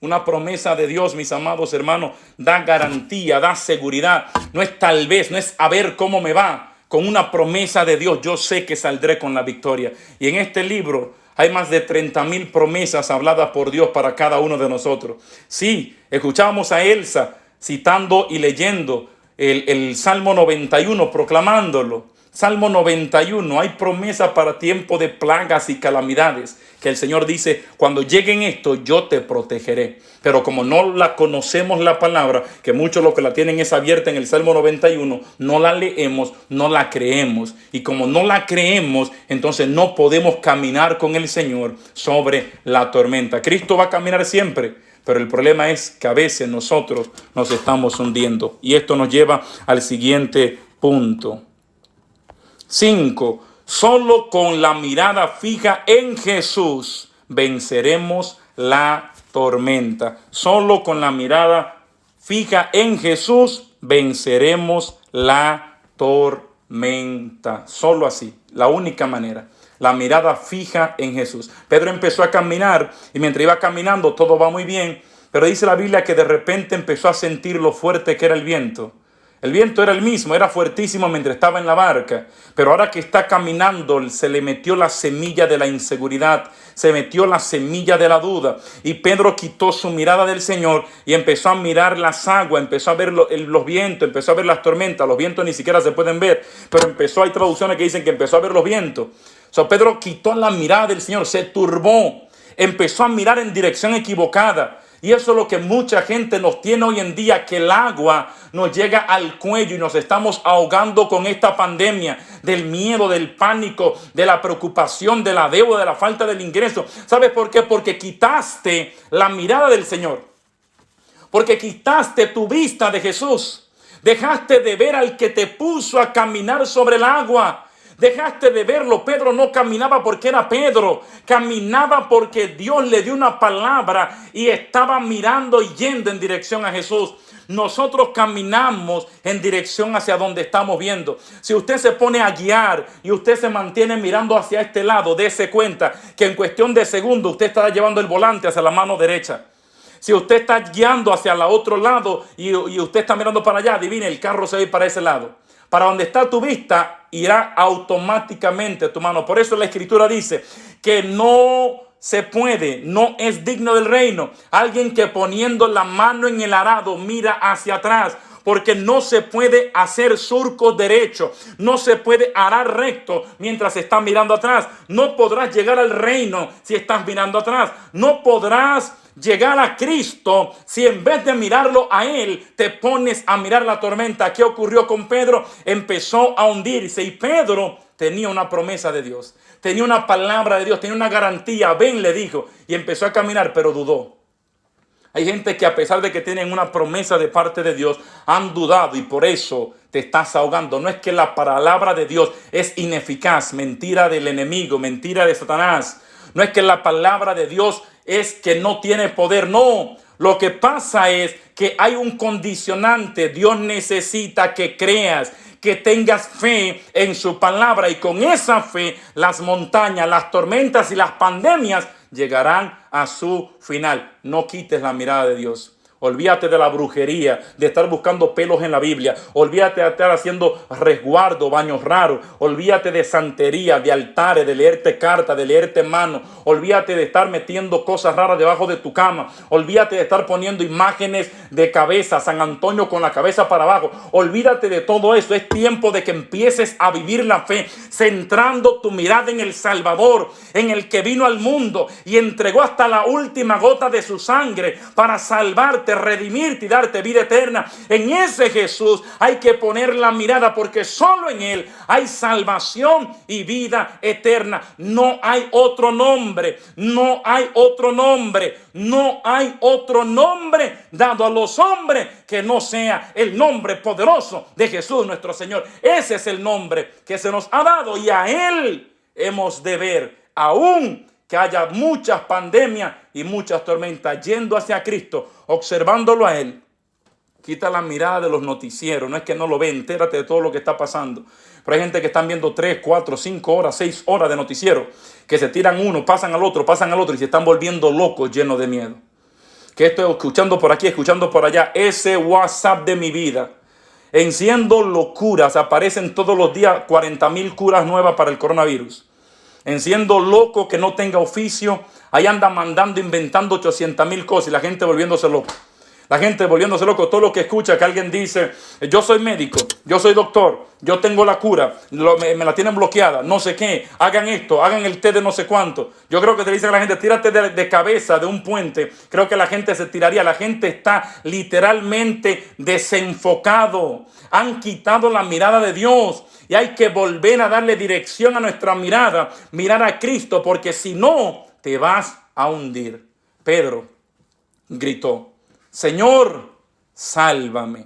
Una promesa de Dios, mis amados hermanos, da garantía, da seguridad. No es tal vez, no es a ver cómo me va. Con una promesa de Dios, yo sé que saldré con la victoria. Y en este libro hay más de 30,000 promesas habladas por Dios para cada uno de nosotros. Sí, escuchábamos a Elsa citando y leyendo el Salmo 91, proclamándolo. Salmo 91, hay promesas para tiempo de plagas y calamidades, que el Señor dice: cuando lleguen esto, yo te protegeré. Pero como no la conocemos la palabra, que muchos lo que la tienen es abierta en el Salmo 91, no la leemos, no la creemos. Y como no la creemos, entonces no podemos caminar con el Señor sobre la tormenta. Cristo va a caminar siempre, pero el problema es que a veces nosotros nos estamos hundiendo. Y esto nos lleva al siguiente punto. 5. Solo con la mirada fija en Jesús venceremos la tormenta. Solo con la mirada fija en Jesús venceremos la tormenta. Solo así, la única manera. La mirada fija en Jesús. Pedro empezó a caminar y mientras iba caminando todo va muy bien, pero dice la Biblia que de repente empezó a sentir lo fuerte que era el viento. El viento era el mismo, era fuertísimo mientras estaba en la barca, pero ahora que está caminando se le metió la semilla de la inseguridad, se metió la semilla de la duda, y Pedro quitó su mirada del Señor y empezó a mirar las aguas, empezó a ver los vientos, empezó a ver las tormentas. Los vientos ni siquiera se pueden ver, pero hay traducciones que dicen que empezó a ver los vientos. Pedro quitó la mirada del Señor, se turbó, empezó a mirar en dirección equivocada. Y eso es lo que mucha gente nos tiene hoy en día, que el agua nos llega al cuello y nos estamos ahogando con esta pandemia, del miedo, del pánico, de la preocupación, de la deuda, de la falta del ingreso. ¿Sabes por qué? Porque quitaste la mirada del Señor, porque quitaste tu vista de Jesús, dejaste de ver al que te puso a caminar sobre el agua. Dejaste de verlo. Pedro no caminaba porque era Pedro, caminaba porque Dios le dio una palabra y estaba mirando y yendo en dirección a Jesús. Nosotros caminamos en dirección hacia donde estamos viendo. Si usted se pone a guiar y usted se mantiene mirando hacia este lado, dése cuenta que en cuestión de segundos usted estará llevando el volante hacia la mano derecha. Si usted está guiando hacia el otro lado y usted está mirando para allá, adivine, el carro se va a ir para ese lado. Para donde está tu vista, irá automáticamente tu mano. Por eso la Escritura dice que no se puede, no es digno del reino alguien que poniendo la mano en el arado mira hacia atrás. Porque no se puede hacer surco derecho, no se puede arar recto mientras estás mirando atrás. No podrás llegar al reino si estás mirando atrás. No podrás llegar a Cristo si en vez de mirarlo a Él te pones a mirar la tormenta. ¿Qué ocurrió con Pedro? Empezó a hundirse y Pedro tenía una promesa de Dios, tenía una palabra de Dios, tenía una garantía. Ven, le dijo, y empezó a caminar, pero dudó. Hay gente que a pesar de que tienen una promesa de parte de Dios, han dudado y por eso te estás ahogando. No es que la palabra de Dios es ineficaz, mentira del enemigo, mentira de Satanás. No es que la palabra de Dios es que no tiene poder, no. Lo que pasa es que hay un condicionante. Dios necesita que creas, que tengas fe en su palabra y con esa fe las montañas, las tormentas y las pandemias llegarán a su final. No quites la mirada de Dios. Olvídate de la brujería, de estar buscando pelos en la Biblia. Olvídate de estar haciendo resguardo, baños raros. Olvídate de santería, de altares, de leerte cartas, de leerte manos. Olvídate de estar metiendo cosas raras debajo de tu cama. Olvídate de estar poniendo imágenes de cabeza, San Antonio con la cabeza para abajo. Olvídate de todo eso. Es tiempo de que empieces a vivir la fe, centrando tu mirada en el Salvador, en el que vino al mundo y entregó hasta la última gota de su sangre para salvarte, redimirte y darte vida eterna. En ese Jesús hay que poner la mirada porque solo en Él hay salvación y vida eterna. No hay otro nombre, no hay otro nombre, no hay otro nombre dado a los hombres que no sea el nombre poderoso de Jesús nuestro Señor. Ese es el nombre que se nos ha dado y a Él hemos de ver, aún que haya muchas pandemias y muchas tormentas, yendo hacia Cristo, observándolo a Él. Quita la mirada de los noticieros. No es que no lo ve, entérate de todo lo que está pasando. Pero hay gente que están viendo 3, 4, 5 horas, 6 horas de noticiero, que se tiran uno, pasan al otro y se están volviendo locos, llenos de miedo. Que estoy escuchando por aquí, escuchando por allá. Ese WhatsApp de mi vida, enciendo locuras, aparecen todos los días 40,000 curas nuevas para el coronavirus. Enciendo loco que no tenga oficio, ahí anda mandando, inventando 800,000 cosas y la gente volviéndose loco. La gente volviéndose loco. Todo lo que escucha que alguien dice, yo soy médico, yo soy doctor, yo tengo la cura, me la tienen bloqueada, no sé qué, hagan esto, hagan el té de no sé cuánto. Yo creo que te dicen a la gente, tírate de cabeza de un puente. Creo que la gente se tiraría. La gente está literalmente desenfocado. Han quitado la mirada de Dios. Y hay que volver a darle dirección a nuestra mirada, mirar a Cristo, porque si no, te vas a hundir. Pedro gritó, Señor, sálvame.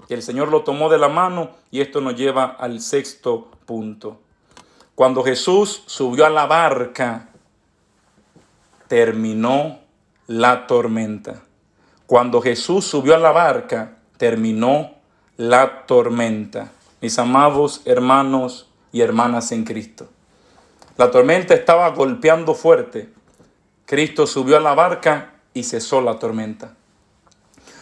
Y el Señor lo tomó de la mano y esto nos lleva al 6º punto. Cuando Jesús subió a la barca, terminó la tormenta. Cuando Jesús subió a la barca, terminó la tormenta. Mis amados hermanos y hermanas en Cristo, la tormenta estaba golpeando fuerte. Cristo subió a la barca y cesó la tormenta.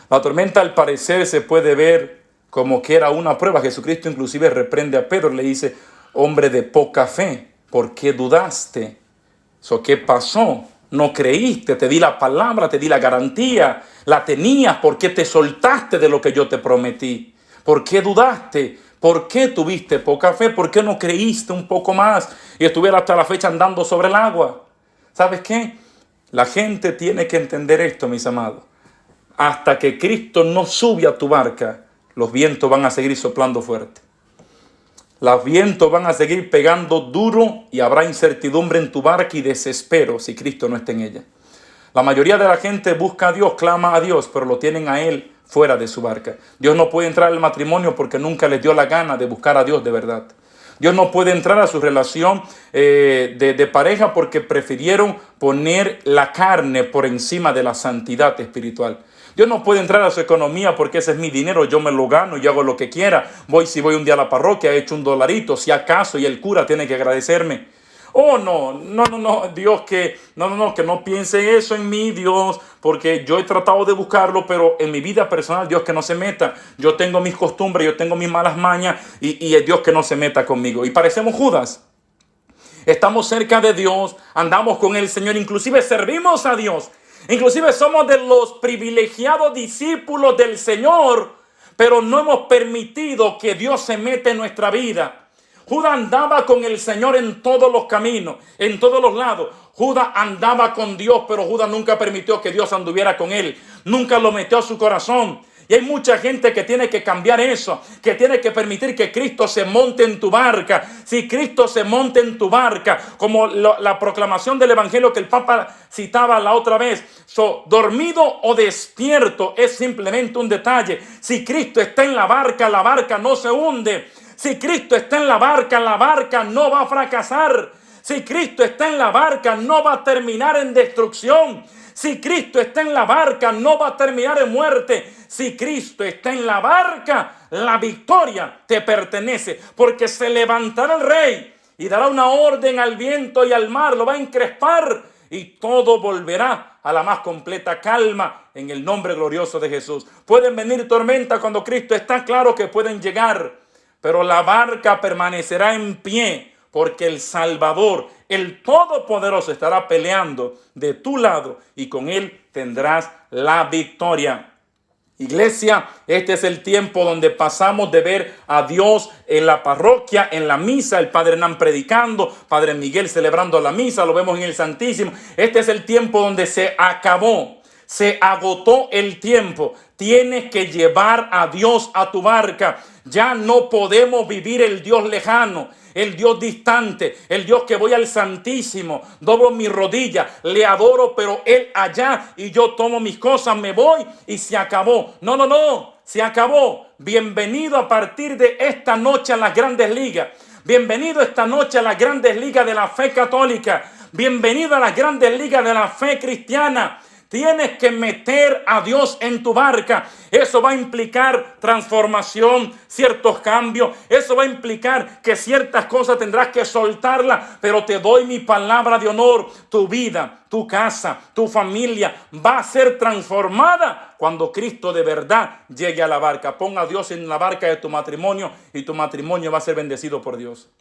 La tormenta al parecer se puede ver como que era una prueba. Jesucristo inclusive reprende a Pedro, le dice, hombre de poca fe, ¿por qué dudaste? ¿Qué pasó? No creíste, te di la palabra, te di la garantía, la tenías, ¿por qué te soltaste de lo que yo te prometí? ¿Por qué dudaste? ¿Por qué tuviste poca fe? ¿Por qué no creíste un poco más y estuviera hasta la fecha andando sobre el agua? ¿Sabes qué? La gente tiene que entender esto, mis amados. Hasta que Cristo no sube a tu barca, los vientos van a seguir soplando fuerte. Los vientos van a seguir pegando duro y habrá incertidumbre en tu barca y desespero si Cristo no está en ella. La mayoría de la gente busca a Dios, clama a Dios, pero lo tienen a Él fuera de su barca. Dios no puede entrar al matrimonio porque nunca les dio la gana de buscar a Dios de verdad. Dios no puede entrar a su relación de pareja porque prefirieron poner la carne por encima de la santidad espiritual. Dios no puede entrar a su economía porque ese es mi dinero, yo me lo gano y hago lo que quiera. Si voy un día a la parroquia, he hecho $1, si acaso, y el cura tiene que agradecerme. Oh, no, Dios, que no piense eso en mí, Dios, porque yo he tratado de buscarlo, pero en mi vida personal, Dios, que no se meta. Yo tengo mis costumbres, yo tengo mis malas mañas y es Dios que no se meta conmigo. Y parecemos Judas. Estamos cerca de Dios, andamos con el Señor, inclusive servimos a Dios. Inclusive somos de los privilegiados discípulos del Señor, pero no hemos permitido que Dios se meta en nuestra vida. Judas andaba con el Señor en todos los caminos, en todos los lados. Judas andaba con Dios, pero Judas nunca permitió que Dios anduviera con él. Nunca lo metió a su corazón. Y hay mucha gente que tiene que cambiar eso, que tiene que permitir que Cristo se monte en tu barca. Si Cristo se monte en tu barca, como la proclamación del Evangelio que el Papa citaba la otra vez, dormido o despierto es simplemente un detalle. Si Cristo está en la barca no se hunde. Si Cristo está en la barca no va a fracasar. Si Cristo está en la barca, no va a terminar en destrucción. Si Cristo está en la barca, no va a terminar en muerte. Si Cristo está en la barca, la victoria te pertenece, porque se levantará el Rey y dará una orden al viento y al mar, lo va a encrespar y todo volverá a la más completa calma en el nombre glorioso de Jesús. Pueden venir tormentas cuando Cristo está, claro que pueden llegar, pero la barca permanecerá en pie, porque el Salvador, el Todopoderoso, estará peleando de tu lado y con Él tendrás la victoria. Iglesia, este es el tiempo donde pasamos de ver a Dios en la parroquia, en la misa, el Padre Hernán predicando, Padre Miguel celebrando la misa, lo vemos en el Santísimo. Este es el tiempo donde se acabó, se agotó el tiempo. Tienes que llevar a Dios a tu barca. Ya no podemos vivir el Dios lejano, el Dios distante, el Dios que voy al Santísimo, doblo mi rodilla, le adoro, pero Él allá y yo tomo mis cosas, me voy y se acabó. No, se acabó. Bienvenido a partir de esta noche a las grandes ligas. Bienvenido esta noche a las grandes ligas de la fe católica. Bienvenido a las grandes ligas de la fe cristiana. Tienes que meter a Dios en tu barca. Eso va a implicar transformación, ciertos cambios. Eso va a implicar que ciertas cosas tendrás que soltarlas. Pero te doy mi palabra de honor. Tu vida, tu casa, tu familia va a ser transformada cuando Cristo de verdad llegue a la barca. Ponga a Dios en la barca de tu matrimonio y tu matrimonio va a ser bendecido por Dios.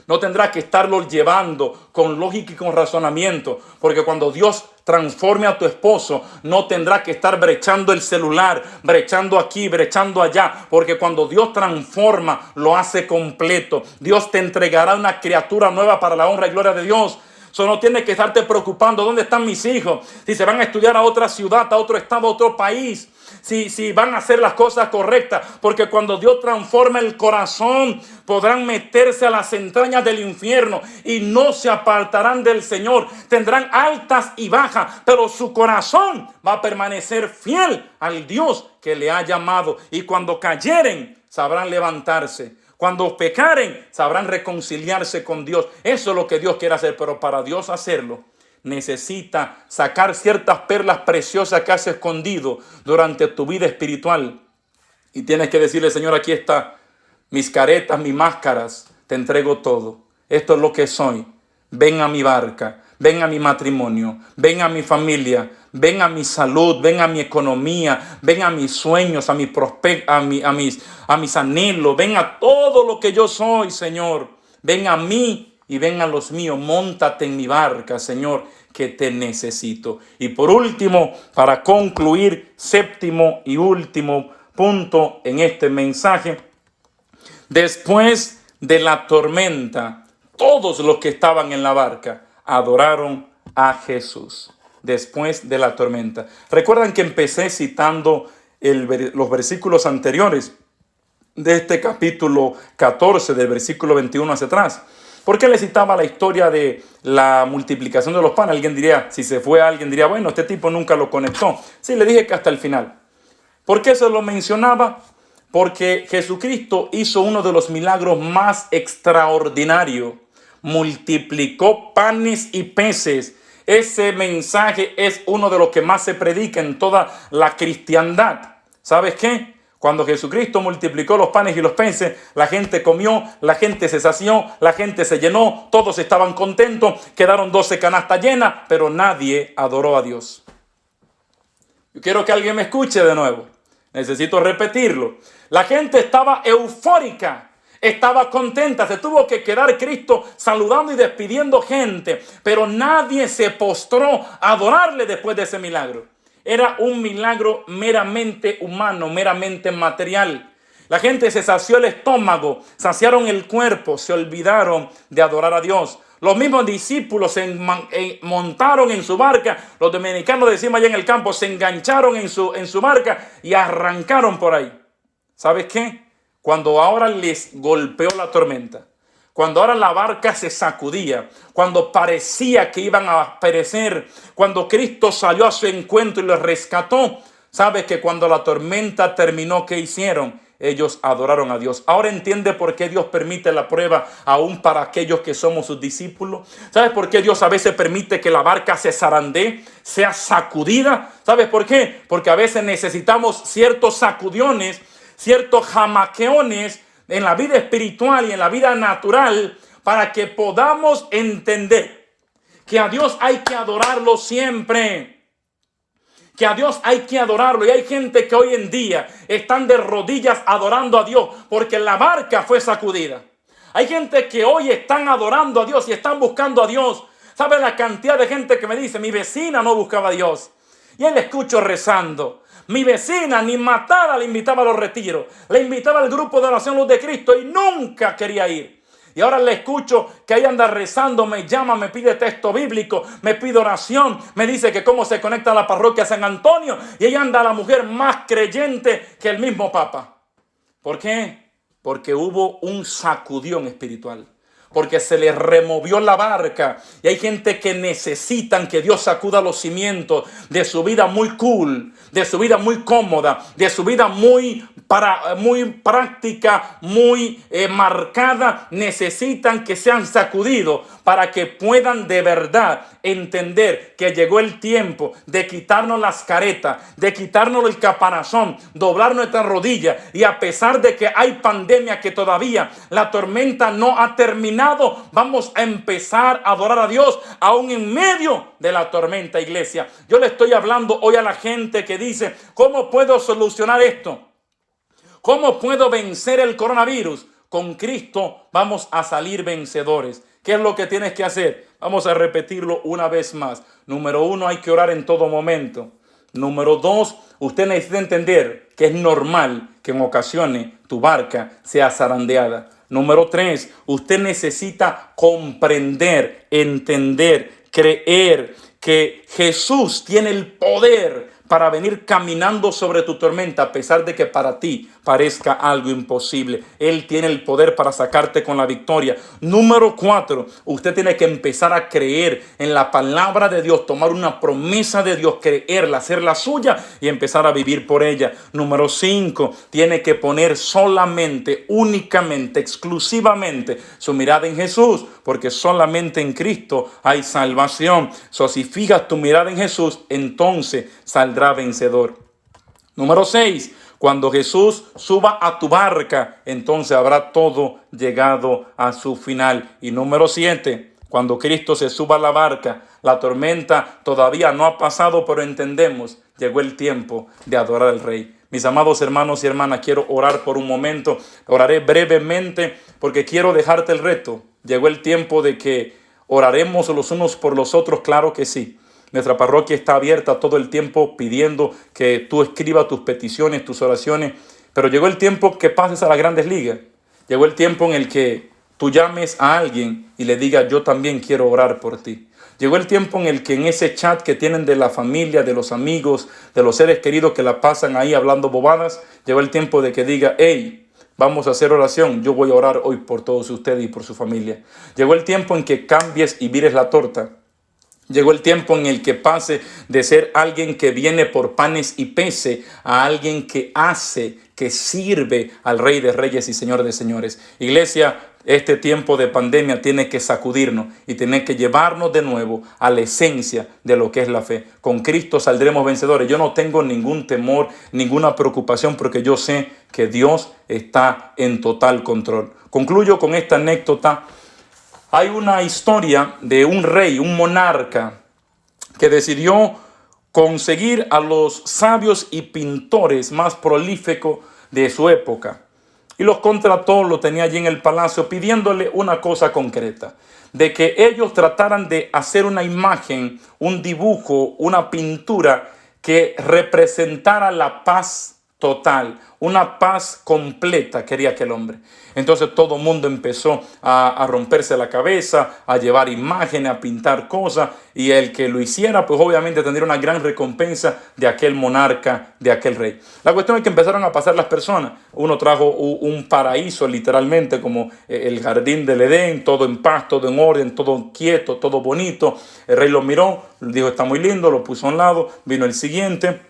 No tendrás que estarlo llevando con lógica y con razonamiento, porque cuando Dios transforme a tu esposo, no tendrás que estar brechando el celular, brechando aquí, brechando allá, porque cuando Dios transforma, lo hace completo. Dios te entregará una criatura nueva para la honra y gloria de Dios. Solo no tienes que estarte preocupando, ¿dónde están mis hijos? Si se van a estudiar a otra ciudad, a otro estado, a otro país. Si van a hacer las cosas correctas, porque cuando Dios transforma el corazón, podrán meterse a las entrañas del infierno y no se apartarán del Señor. Tendrán altas y bajas, pero su corazón va a permanecer fiel al Dios que le ha llamado. Y cuando cayeren, sabrán levantarse. Cuando pecaren, sabrán reconciliarse con Dios. Eso es lo que Dios quiere hacer, pero para Dios hacerlo, necesita sacar ciertas perlas preciosas que has escondido durante tu vida espiritual. Y tienes que decirle: Señor, aquí está mis caretas, mis máscaras, te entrego todo. Esto es lo que soy. Ven a mi barca, ven a mi matrimonio, ven a mi familia, ven a mi salud, ven a mi economía, ven a mis sueños, a mis anhelos, ven a todo lo que yo soy, Señor. Ven a mí y ven a los míos. Móntate en mi barca, Señor, que te necesito. Y por último, para concluir, séptimo y último punto en este mensaje: después de la tormenta, todos los que estaban en la barca adoraron a Jesús. Después de la tormenta. Recuerdan que empecé citando los versículos anteriores de este capítulo 14, del versículo 21 hacia atrás. ¿Por qué le citaba la historia de la multiplicación de los panes? Alguien diría, si se fue alguien diría, bueno, este tipo nunca lo conectó. Sí, le dije que hasta el final. ¿Por qué se lo mencionaba? Porque Jesucristo hizo uno de los milagros más extraordinarios. Multiplicó panes y peces. Ese mensaje es uno de los que más se predica en toda la cristiandad. ¿Sabes qué? Cuando Jesucristo multiplicó los panes y los peces, la gente comió, la gente se sació, la gente se llenó, todos estaban contentos, quedaron 12 canastas llenas, pero nadie adoró a Dios. Yo quiero que alguien me escuche de nuevo. Necesito repetirlo. La gente estaba eufórica, estaba contenta. Se tuvo que quedar Cristo saludando y despidiendo gente, pero nadie se postró a adorarle después de ese milagro. Era un milagro meramente humano, meramente material. La gente se sació el estómago, saciaron el cuerpo, se olvidaron de adorar a Dios. Los mismos discípulos se montaron en su barca. Los dominicanos decimos allá en el campo, se engancharon en su barca y arrancaron por ahí. ¿Sabes qué? Cuando ahora les golpeó la tormenta, cuando ahora la barca se sacudía, cuando parecía que iban a perecer, cuando Cristo salió a su encuentro y los rescató, ¿sabes que cuando la tormenta terminó, qué hicieron? Ellos adoraron a Dios. Ahora entiende por qué Dios permite la prueba aún para aquellos que somos sus discípulos. ¿Sabes por qué Dios a veces permite que la barca se zarandee, sea sacudida? ¿Sabes por qué? Porque a veces necesitamos ciertos sacudiones, ciertos jamaqueones en la vida espiritual y en la vida natural para que podamos entender que a Dios hay que adorarlo siempre. Que a Dios hay que adorarlo. Y hay gente que hoy en día están de rodillas adorando a Dios porque la barca fue sacudida. Hay gente que hoy están adorando a Dios y están buscando a Dios. ¿Sabe la cantidad de gente que me dice, mi vecina no buscaba a Dios? Y él la escucho rezando. Mi vecina ni matada le invitaba a los retiros. Le invitaba al grupo de oración Luz de Cristo y nunca quería ir. Y ahora le escucho que ahí anda rezando, me llama, me pide texto bíblico, me pide oración, me dice que cómo se conecta a la parroquia San Antonio. Y ella anda la mujer más creyente que el mismo Papa. ¿Por qué? Porque hubo un sacudión espiritual. Porque se les removió la barca. Y hay gente que necesitan que Dios sacuda los cimientos de su vida muy cool, de su vida muy cómoda, de su vida muy práctica, muy marcada. Necesitan que sean sacudidos para que puedan de verdad entender que llegó el tiempo de quitarnos las caretas, de quitarnos el caparazón, doblar nuestras rodillas. Y a pesar de que hay pandemia, que todavía la tormenta no ha terminado, vamos a empezar a adorar a Dios aún en medio de la tormenta, iglesia. Yo le estoy hablando hoy a la gente que dice, ¿cómo puedo solucionar esto? ¿Cómo puedo vencer el coronavirus? Con Cristo vamos a salir vencedores. ¿Qué es lo que tienes que hacer? Vamos a repetirlo una vez más. Número 1, hay que orar en todo momento. Número 2, usted necesita entender que es normal que en ocasiones tu barca sea zarandeada. Número 3, usted necesita comprender, entender, creer que Jesús tiene el poder para venir caminando sobre tu tormenta a pesar de que para ti parezca algo imposible. Él tiene el poder para sacarte con la victoria. Número 4, usted tiene que empezar a creer en la palabra de Dios, tomar una promesa de Dios, creerla, hacerla suya y empezar a vivir por ella. Número 5, tiene que poner solamente, únicamente, exclusivamente su mirada en Jesús, porque solamente en Cristo hay salvación. Si fijas tu mirada en Jesús, entonces saldrá vencedor. Número 6, cuando Jesús suba a tu barca, entonces habrá todo llegado a su final. Y número 7, cuando Cristo se suba a la barca, la tormenta todavía no ha pasado, pero entendemos, llegó el tiempo de adorar al Rey. Mis amados hermanos y hermanas, quiero orar por un momento. Oraré brevemente porque quiero dejarte el reto. Llegó el tiempo de que oraremos los unos por los otros, claro que sí. Nuestra parroquia está abierta todo el tiempo pidiendo que tú escribas tus peticiones, tus oraciones. Pero llegó el tiempo que pases a las grandes ligas. Llegó el tiempo en el que tú llames a alguien y le digas, yo también quiero orar por ti. Llegó el tiempo en el que en ese chat que tienen de la familia, de los amigos, de los seres queridos que la pasan ahí hablando bobadas, llegó el tiempo de que diga, hey, vamos a hacer oración. Yo voy a orar hoy por todos ustedes y por su familia. Llegó el tiempo en que cambies y vires la torta. Llegó el tiempo en el que pase de ser alguien que viene por panes y peces a alguien que hace, que sirve al Rey de Reyes y Señor de Señores. Iglesia, Este tiempo de pandemia tiene que sacudirnos y tiene que llevarnos de nuevo a la esencia de lo que es la fe. Con Cristo saldremos vencedores. Yo no tengo ningún temor, ninguna preocupación, porque yo sé que Dios está en total control. Concluyo con esta anécdota. Hay una historia de un rey, un monarca, que decidió conseguir a los sabios y pintores más prolíficos de su época. Y los contrató, lo tenía allí en el palacio, pidiéndole una cosa concreta: de que ellos trataran de hacer una imagen, un dibujo, una pintura que representara la paz total, una paz completa quería aquel hombre. Entonces todo el mundo empezó a romperse la cabeza, a llevar imágenes, a pintar cosas, y el que lo hiciera, pues obviamente tendría una gran recompensa de aquel monarca, de aquel rey. La cuestión es que empezaron a pasar las personas. Uno trajo un paraíso, literalmente, como el jardín del Edén, todo en paz, todo en orden, todo quieto, todo bonito. El rey lo miró, dijo: está muy lindo, lo puso a un lado. Vino el siguiente.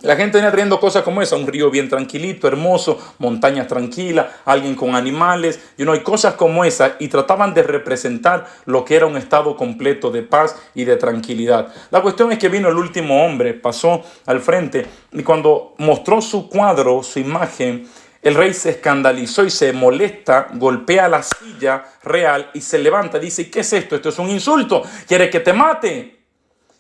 La gente venía trayendo cosas como esa: un río bien tranquilito, hermoso, montañas tranquilas, alguien con animales, y cosas como esas, y trataban de representar lo que era un estado completo de paz y de tranquilidad. La cuestión es que vino el último hombre, pasó al frente, y cuando mostró su cuadro, su imagen, el rey se escandalizó y se molesta, golpea la silla real y se levanta. Dice: ¿qué es esto? Esto es un insulto. ¿Quiere que te mate?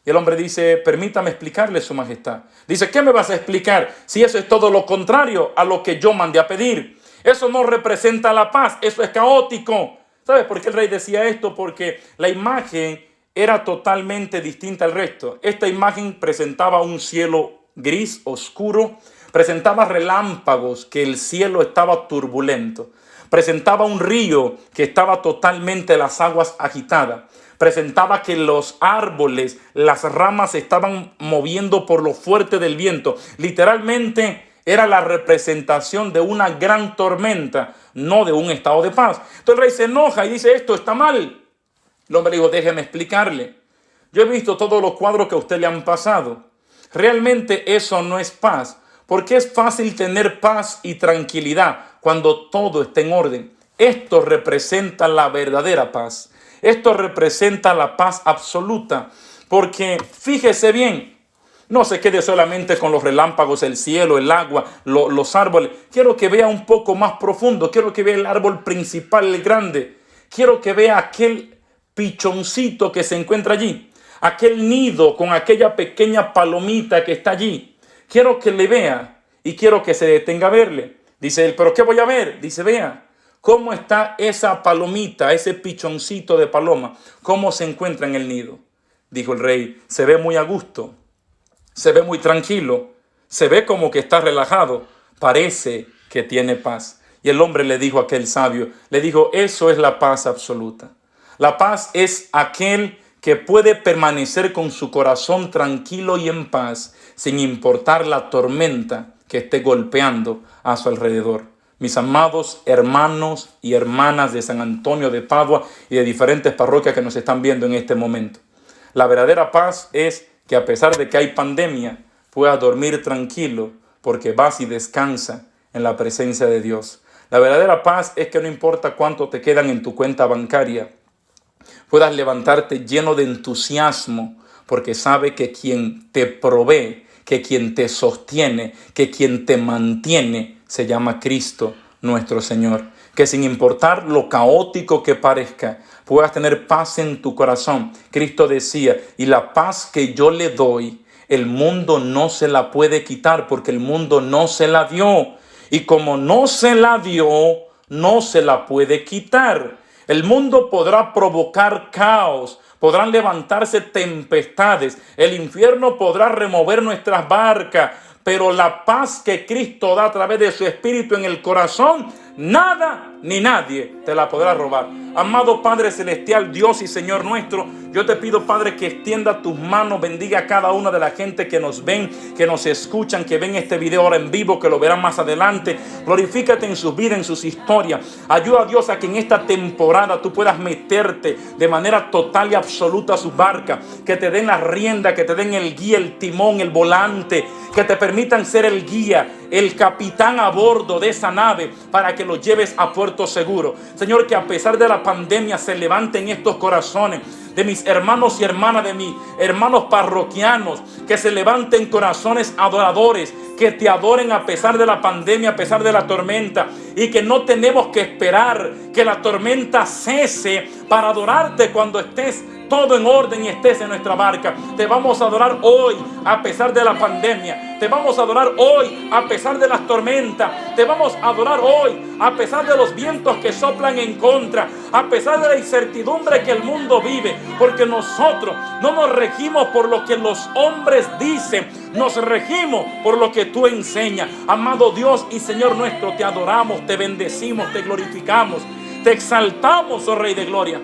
Y el hombre dice: permítame explicarle, su majestad. Dice: ¿qué me vas a explicar si eso es todo lo contrario a lo que yo mandé a pedir? Eso no representa la paz, eso es caótico. ¿Sabes por qué el rey decía esto? Porque la imagen era totalmente distinta al resto. Esta imagen presentaba un cielo gris, oscuro, presentaba relámpagos, que el cielo estaba turbulento, presentaba un río que estaba totalmente las aguas agitadas, presentaba que los árboles, las ramas se estaban moviendo por lo fuerte del viento. Literalmente era la representación de una gran tormenta, no de un estado de paz. Entonces el rey se enoja y dice: esto está mal. El hombre dijo: déjeme explicarle. Yo he visto todos los cuadros que a usted le han pasado. Realmente eso no es paz, porque es fácil tener paz y tranquilidad cuando todo está en orden. Esto representa la verdadera paz. Esto representa la paz absoluta, porque fíjese bien, no se quede solamente con los relámpagos, el cielo, el agua, los árboles. Quiero que vea un poco más profundo. Quiero que vea el árbol principal, el grande. Quiero que vea aquel pichoncito que se encuentra allí, aquel nido con aquella pequeña palomita que está allí. Quiero que le vea y quiero que se detenga a verle. Dice él: ¿pero qué voy a ver? Dice: vea cómo está esa palomita, ese pichoncito de paloma, cómo se encuentra en el nido. Dijo el rey: se ve muy a gusto, se ve muy tranquilo, se ve como que está relajado, parece que tiene paz. Y el hombre le dijo a aquel sabio, le dijo: eso es la paz absoluta. La paz es aquel que puede permanecer con su corazón tranquilo y en paz, sin importar la tormenta que esté golpeando a su alrededor. Mis amados hermanos y hermanas de San Antonio de Padua y de diferentes parroquias que nos están viendo en este momento, la verdadera paz es que, a pesar de que hay pandemia, puedas dormir tranquilo porque vas y descansa en la presencia de Dios. La verdadera paz es que no importa cuánto te quedan en tu cuenta bancaria, puedas levantarte lleno de entusiasmo porque sabe que quien te provee, que quien te sostiene, que quien te mantiene se llama Cristo nuestro Señor. Que sin importar lo caótico que parezca, puedas tener paz en tu corazón. Cristo decía: y la paz que yo le doy, el mundo no se la puede quitar, porque el mundo no se la dio. Y como no se la dio, no se la puede quitar. El mundo podrá provocar caos, podrán levantarse tempestades, el infierno podrá remover nuestras barcas, pero la paz que Cristo da a través de su Espíritu en el corazón, nada ni nadie te la podrá robar. Amado Padre Celestial, Dios y Señor nuestro, yo te pido, Padre, que extienda tus manos, bendiga a cada una de la gente que nos ven, que nos escuchan, que ven este video ahora en vivo, que lo verán más adelante. Glorifícate en sus vidas, en sus historias. Ayuda a Dios a que en esta temporada tú puedas meterte de manera total y absoluta a sus barcas, que te den la rienda, que te den el guía, el timón, el volante, que te permitan ser el guía, el capitán a bordo de esa nave para que lo lleves a puerto seguro. Señor, que a pesar de la pandemia se levanten estos corazones de mis hermanos y hermanas, de mis hermanos parroquianos, que se levanten corazones adoradores, que te adoren a pesar de la pandemia, a pesar de la tormenta, y que no tenemos que esperar que la tormenta cese para adorarte cuando estés todo en orden y estés en nuestra barca. Te vamos a adorar hoy a pesar de la pandemia. Te vamos a adorar hoy a pesar de las tormentas. Te vamos a adorar hoy a pesar de los vientos que soplan en contra, a pesar de la incertidumbre que el mundo vive, porque nosotros no nos regimos por lo que los hombres dicen, nos regimos por lo que tú enseñas. Amado Dios y Señor nuestro, te adoramos, te bendecimos, te glorificamos, te exaltamos, oh Rey de Gloria.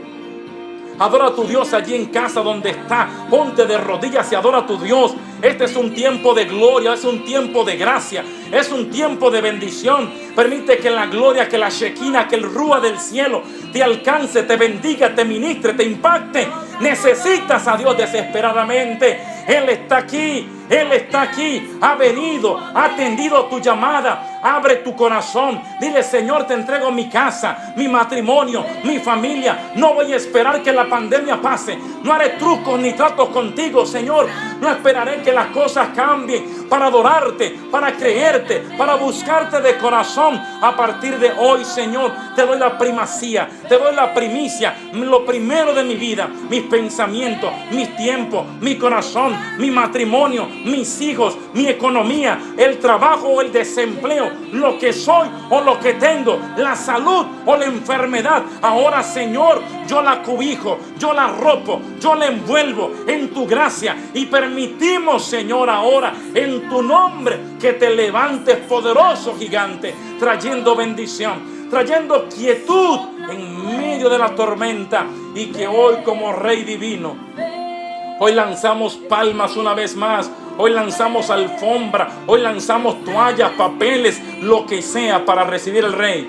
Adora a tu Dios allí en casa donde está. Ponte de rodillas y adora a tu Dios. Este es un tiempo de gloria, es un tiempo de gracia, es un tiempo de bendición. Permite que la gloria, que la Shekinah, que el Rúa del cielo te alcance, te bendiga, te ministre, te impacte. Necesitas a Dios desesperadamente. Él está aquí, Él está aquí, ha venido, ha atendido tu llamada. Abre tu corazón, dile: Señor, te entrego mi casa, mi matrimonio, mi familia. No voy a esperar que la pandemia pase, no haré trucos ni tratos contigo, Señor. No esperaré que las cosas cambien para adorarte, para creerte, para buscarte de corazón. A partir de hoy, Señor, te doy la primacía, te doy la primicia, lo primero de mi vida, mis pensamientos, mis tiempos, mi corazón, mi matrimonio, mis hijos, mi economía, el trabajo o el desempleo, lo que soy o lo que tengo, la salud o la enfermedad. Ahora, Señor, yo la cobijo, yo la arropo, yo la envuelvo en tu gracia y permitimos, Señor, ahora en tu nombre que te levantes, poderoso gigante, trayendo bendición, trayendo quietud en medio de la tormenta, y que hoy, como Rey divino, hoy lanzamos palmas una vez más. Hoy lanzamos alfombra, hoy lanzamos toallas, papeles, lo que sea para recibir al Rey.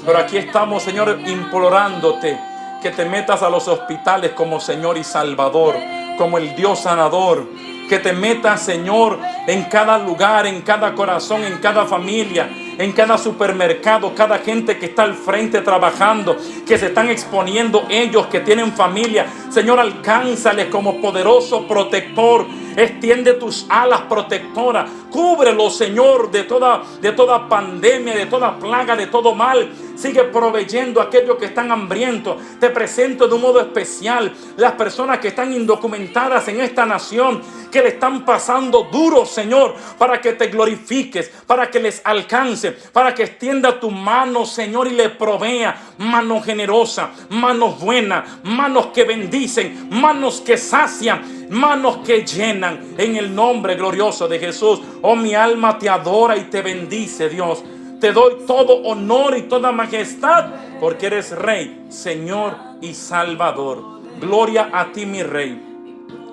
Pero aquí estamos, Señor, implorándote que te metas a los hospitales como Señor y Salvador, como el Dios sanador. Que te metas, Señor, en cada lugar, en cada corazón, en cada familia, en cada supermercado, cada gente que está al frente trabajando, que se están exponiendo, ellos que tienen familia. Señor, alcánzales como poderoso protector. Extiende tus alas protectoras. Cúbrelo, Señor, de toda pandemia, de toda plaga, de todo mal. Sigue proveyendo a aquellos que están hambrientos. Te presento de un modo especial las personas que están indocumentadas en esta nación, que le están pasando duro, Señor, para que te glorifiques, para que les alcance, para que extienda tu mano, Señor, y le provea mano generosa, manos buenas, manos que bendicen, manos que sacian, manos que llenan, en el nombre glorioso de Jesús. Oh, mi alma te adora y te bendice, Dios. Te doy todo honor y toda majestad, porque eres Rey, Señor y Salvador. Gloria a ti, mi Rey,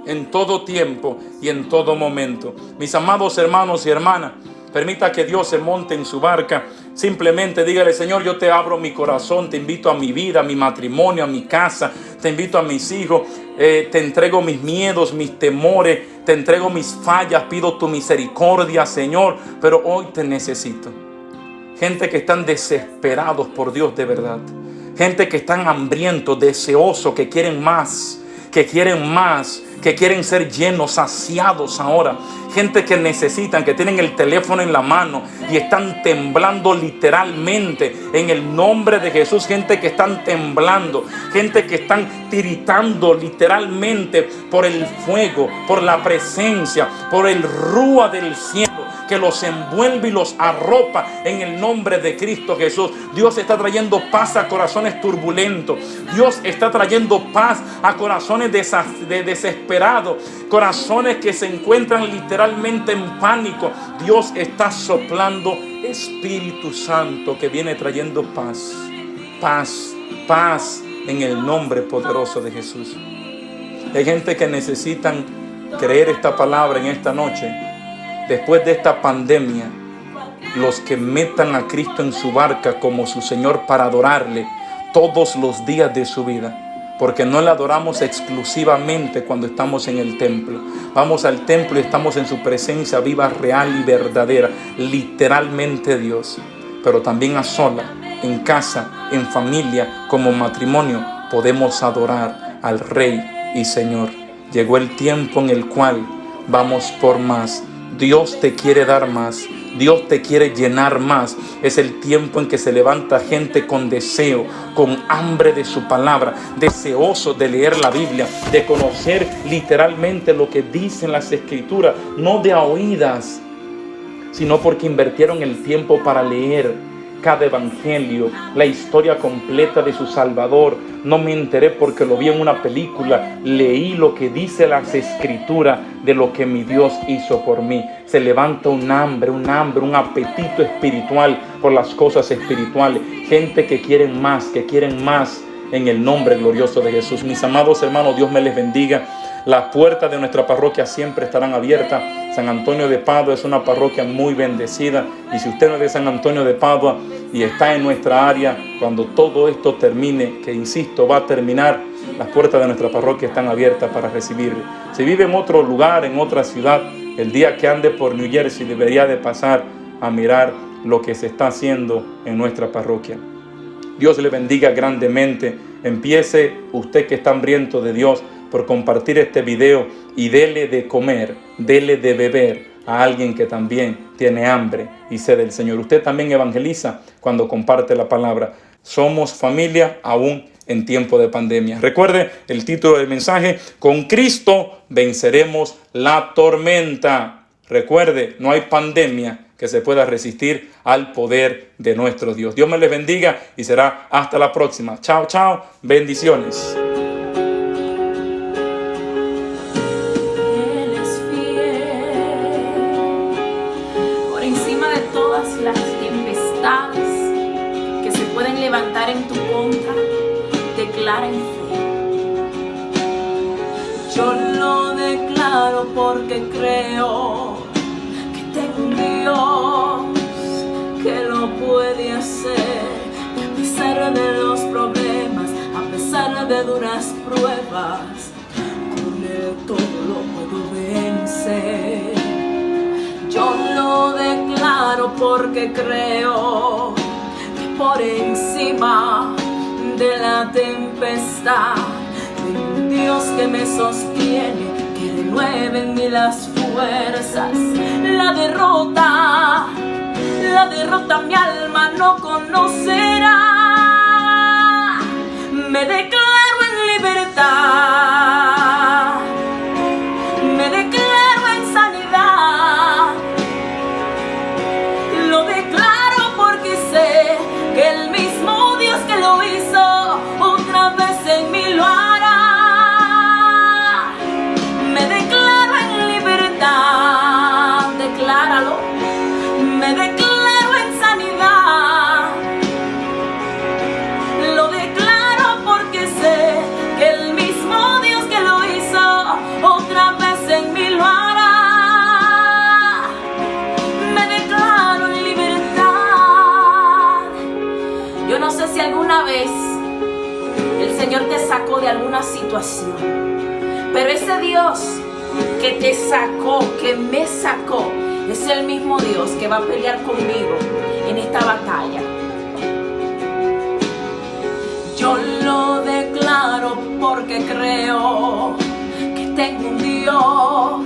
en todo tiempo y en todo momento. Mis amados hermanos y hermanas, permita que Dios se monte en su barca. Simplemente dígale: Señor, yo te abro mi corazón, te invito a mi vida, a mi matrimonio, a mi casa, te invito a mis hijos, te entrego mis miedos, mis temores, te entrego mis fallas, pido tu misericordia, Señor, pero hoy te necesito. Gente que están desesperados por Dios de verdad, gente que están hambrientos, deseosos, que quieren más, que quieren ser llenos, saciados ahora. Gente que necesitan, que tienen el teléfono en la mano y están temblando literalmente en el nombre de Jesús. Gente que están temblando, gente que están tiritando literalmente por el fuego, por la presencia, por el Rúa del cielo que los envuelve y los arropa en el nombre de Cristo Jesús. Dios está trayendo paz a corazones turbulentos. Dios está trayendo paz a corazones desesperados, corazones que se encuentran literalmente en pánico. Dios está soplando Espíritu Santo que viene trayendo paz, paz, paz en el nombre poderoso de Jesús. Hay gente que necesitan creer esta palabra en esta noche. Después de esta pandemia, los que metan a Cristo en su barca como su Señor para adorarle todos los días de su vida. Porque no le adoramos exclusivamente cuando estamos en el templo. Vamos al templo y estamos en su presencia viva, real y verdadera. Literalmente Dios. Pero también a sola, en casa, en familia, como matrimonio, podemos adorar al Rey y Señor. Llegó el tiempo en el cual vamos por más. Dios te quiere dar más. Dios te quiere llenar más. Es el tiempo en que se levanta gente con deseo, con hambre de su palabra, deseoso de leer la Biblia, de conocer literalmente lo que dicen las Escrituras, no de a oídas, sino porque invirtieron el tiempo para leer cada evangelio, la historia completa de su Salvador. No me enteré porque lo vi en una película, leí lo que dice las Escrituras de lo que mi Dios hizo por mí. Se levanta un hambre, un apetito espiritual por las cosas espirituales. Gente que quieren más en el nombre glorioso de Jesús. Mis amados hermanos, Dios me les bendiga. Las puertas de nuestra parroquia siempre estarán abiertas. San Antonio de Padua es una parroquia muy bendecida. Y si usted no es de San Antonio de Padua y está en nuestra área, cuando todo esto termine, que insisto, va a terminar, las puertas de nuestra parroquia están abiertas para recibirle. Si vive en otro lugar, en otra ciudad, el día que ande por New Jersey debería de pasar a mirar lo que se está haciendo en nuestra parroquia. Dios le bendiga grandemente. Empiece usted que está hambriento de Dios por compartir este video y dele de comer, dele de beber a alguien que también tiene hambre y sed del Señor. Usted también evangeliza cuando comparte la palabra. Somos familia aún en tiempo de pandemia. Recuerde el título del mensaje: con Cristo venceremos la tormenta. Recuerde, no hay pandemia que se pueda resistir al poder de nuestro Dios. Dios me les bendiga y será hasta la próxima. Chao, chao. Bendiciones. Las tempestades que se pueden levantar en tu contra, declara en fe. Yo lo declaro porque creo que tengo un Dios que lo puede hacer. Y a pesar de los problemas, a pesar de duras pruebas, con Él todo lo puedo vencer. Yo lo declaro porque creo que por encima de la tempestad hay un Dios que me sostiene, que renueve en mí las fuerzas. La derrota mi alma no conocerá. Me declaro en libertad, me declaro en sanidad. Lo declaro porque sé que el mismo Dios que lo hizo otra vez en mí lo hará. Me declaro en libertad, decláralo. Me declaro en sanidad. Lo declaro porque sé que el mismo Dios que lo hizo otra vez en mí lo hará. No sé si alguna vez el Señor te sacó de alguna situación, pero ese Dios que te sacó, que me sacó, es el mismo Dios que va a pelear conmigo en esta batalla. Yo lo declaro porque creo que tengo un Dios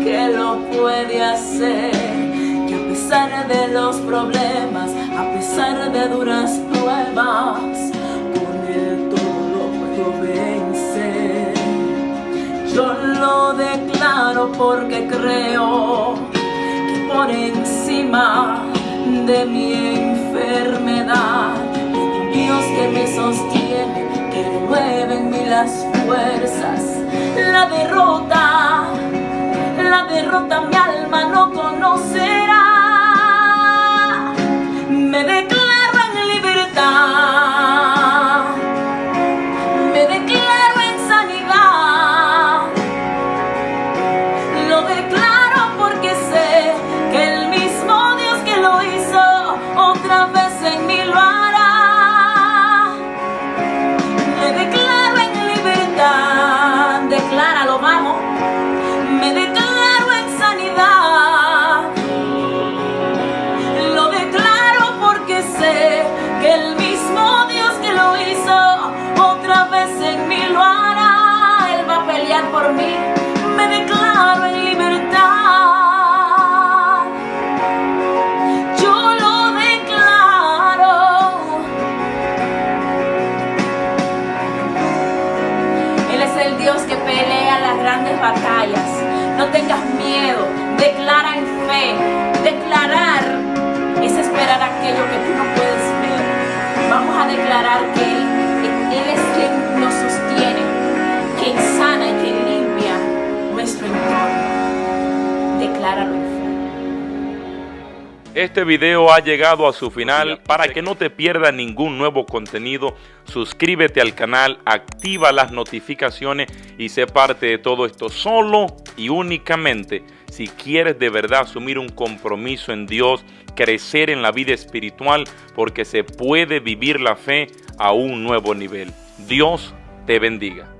que lo puede hacer. Que a pesar de los problemas, a pesar de duras pruebas, con Él todo lo puedo vencer. Yo lo declaro porque creo que por encima de mi enfermedad hay un Dios que me sostiene, que renueve en mí las fuerzas. La derrota mi alma no conocerá. Me declaro en libertad, grandes batallas. No tengas miedo. Declara en fe. Declarar es esperar aquello que tú no puedes ver. Vamos a declarar que Él es quien nos sostiene, quien sana y quien limpia nuestro entorno. Decláralo en fe. Este video ha llegado a su final. Para que no te pierdas ningún nuevo contenido, suscríbete al canal, activa las notificaciones y sé parte de todo esto solo y únicamente si quieres de verdad asumir un compromiso en Dios, crecer en la vida espiritual, porque se puede vivir la fe a un nuevo nivel. Dios te bendiga.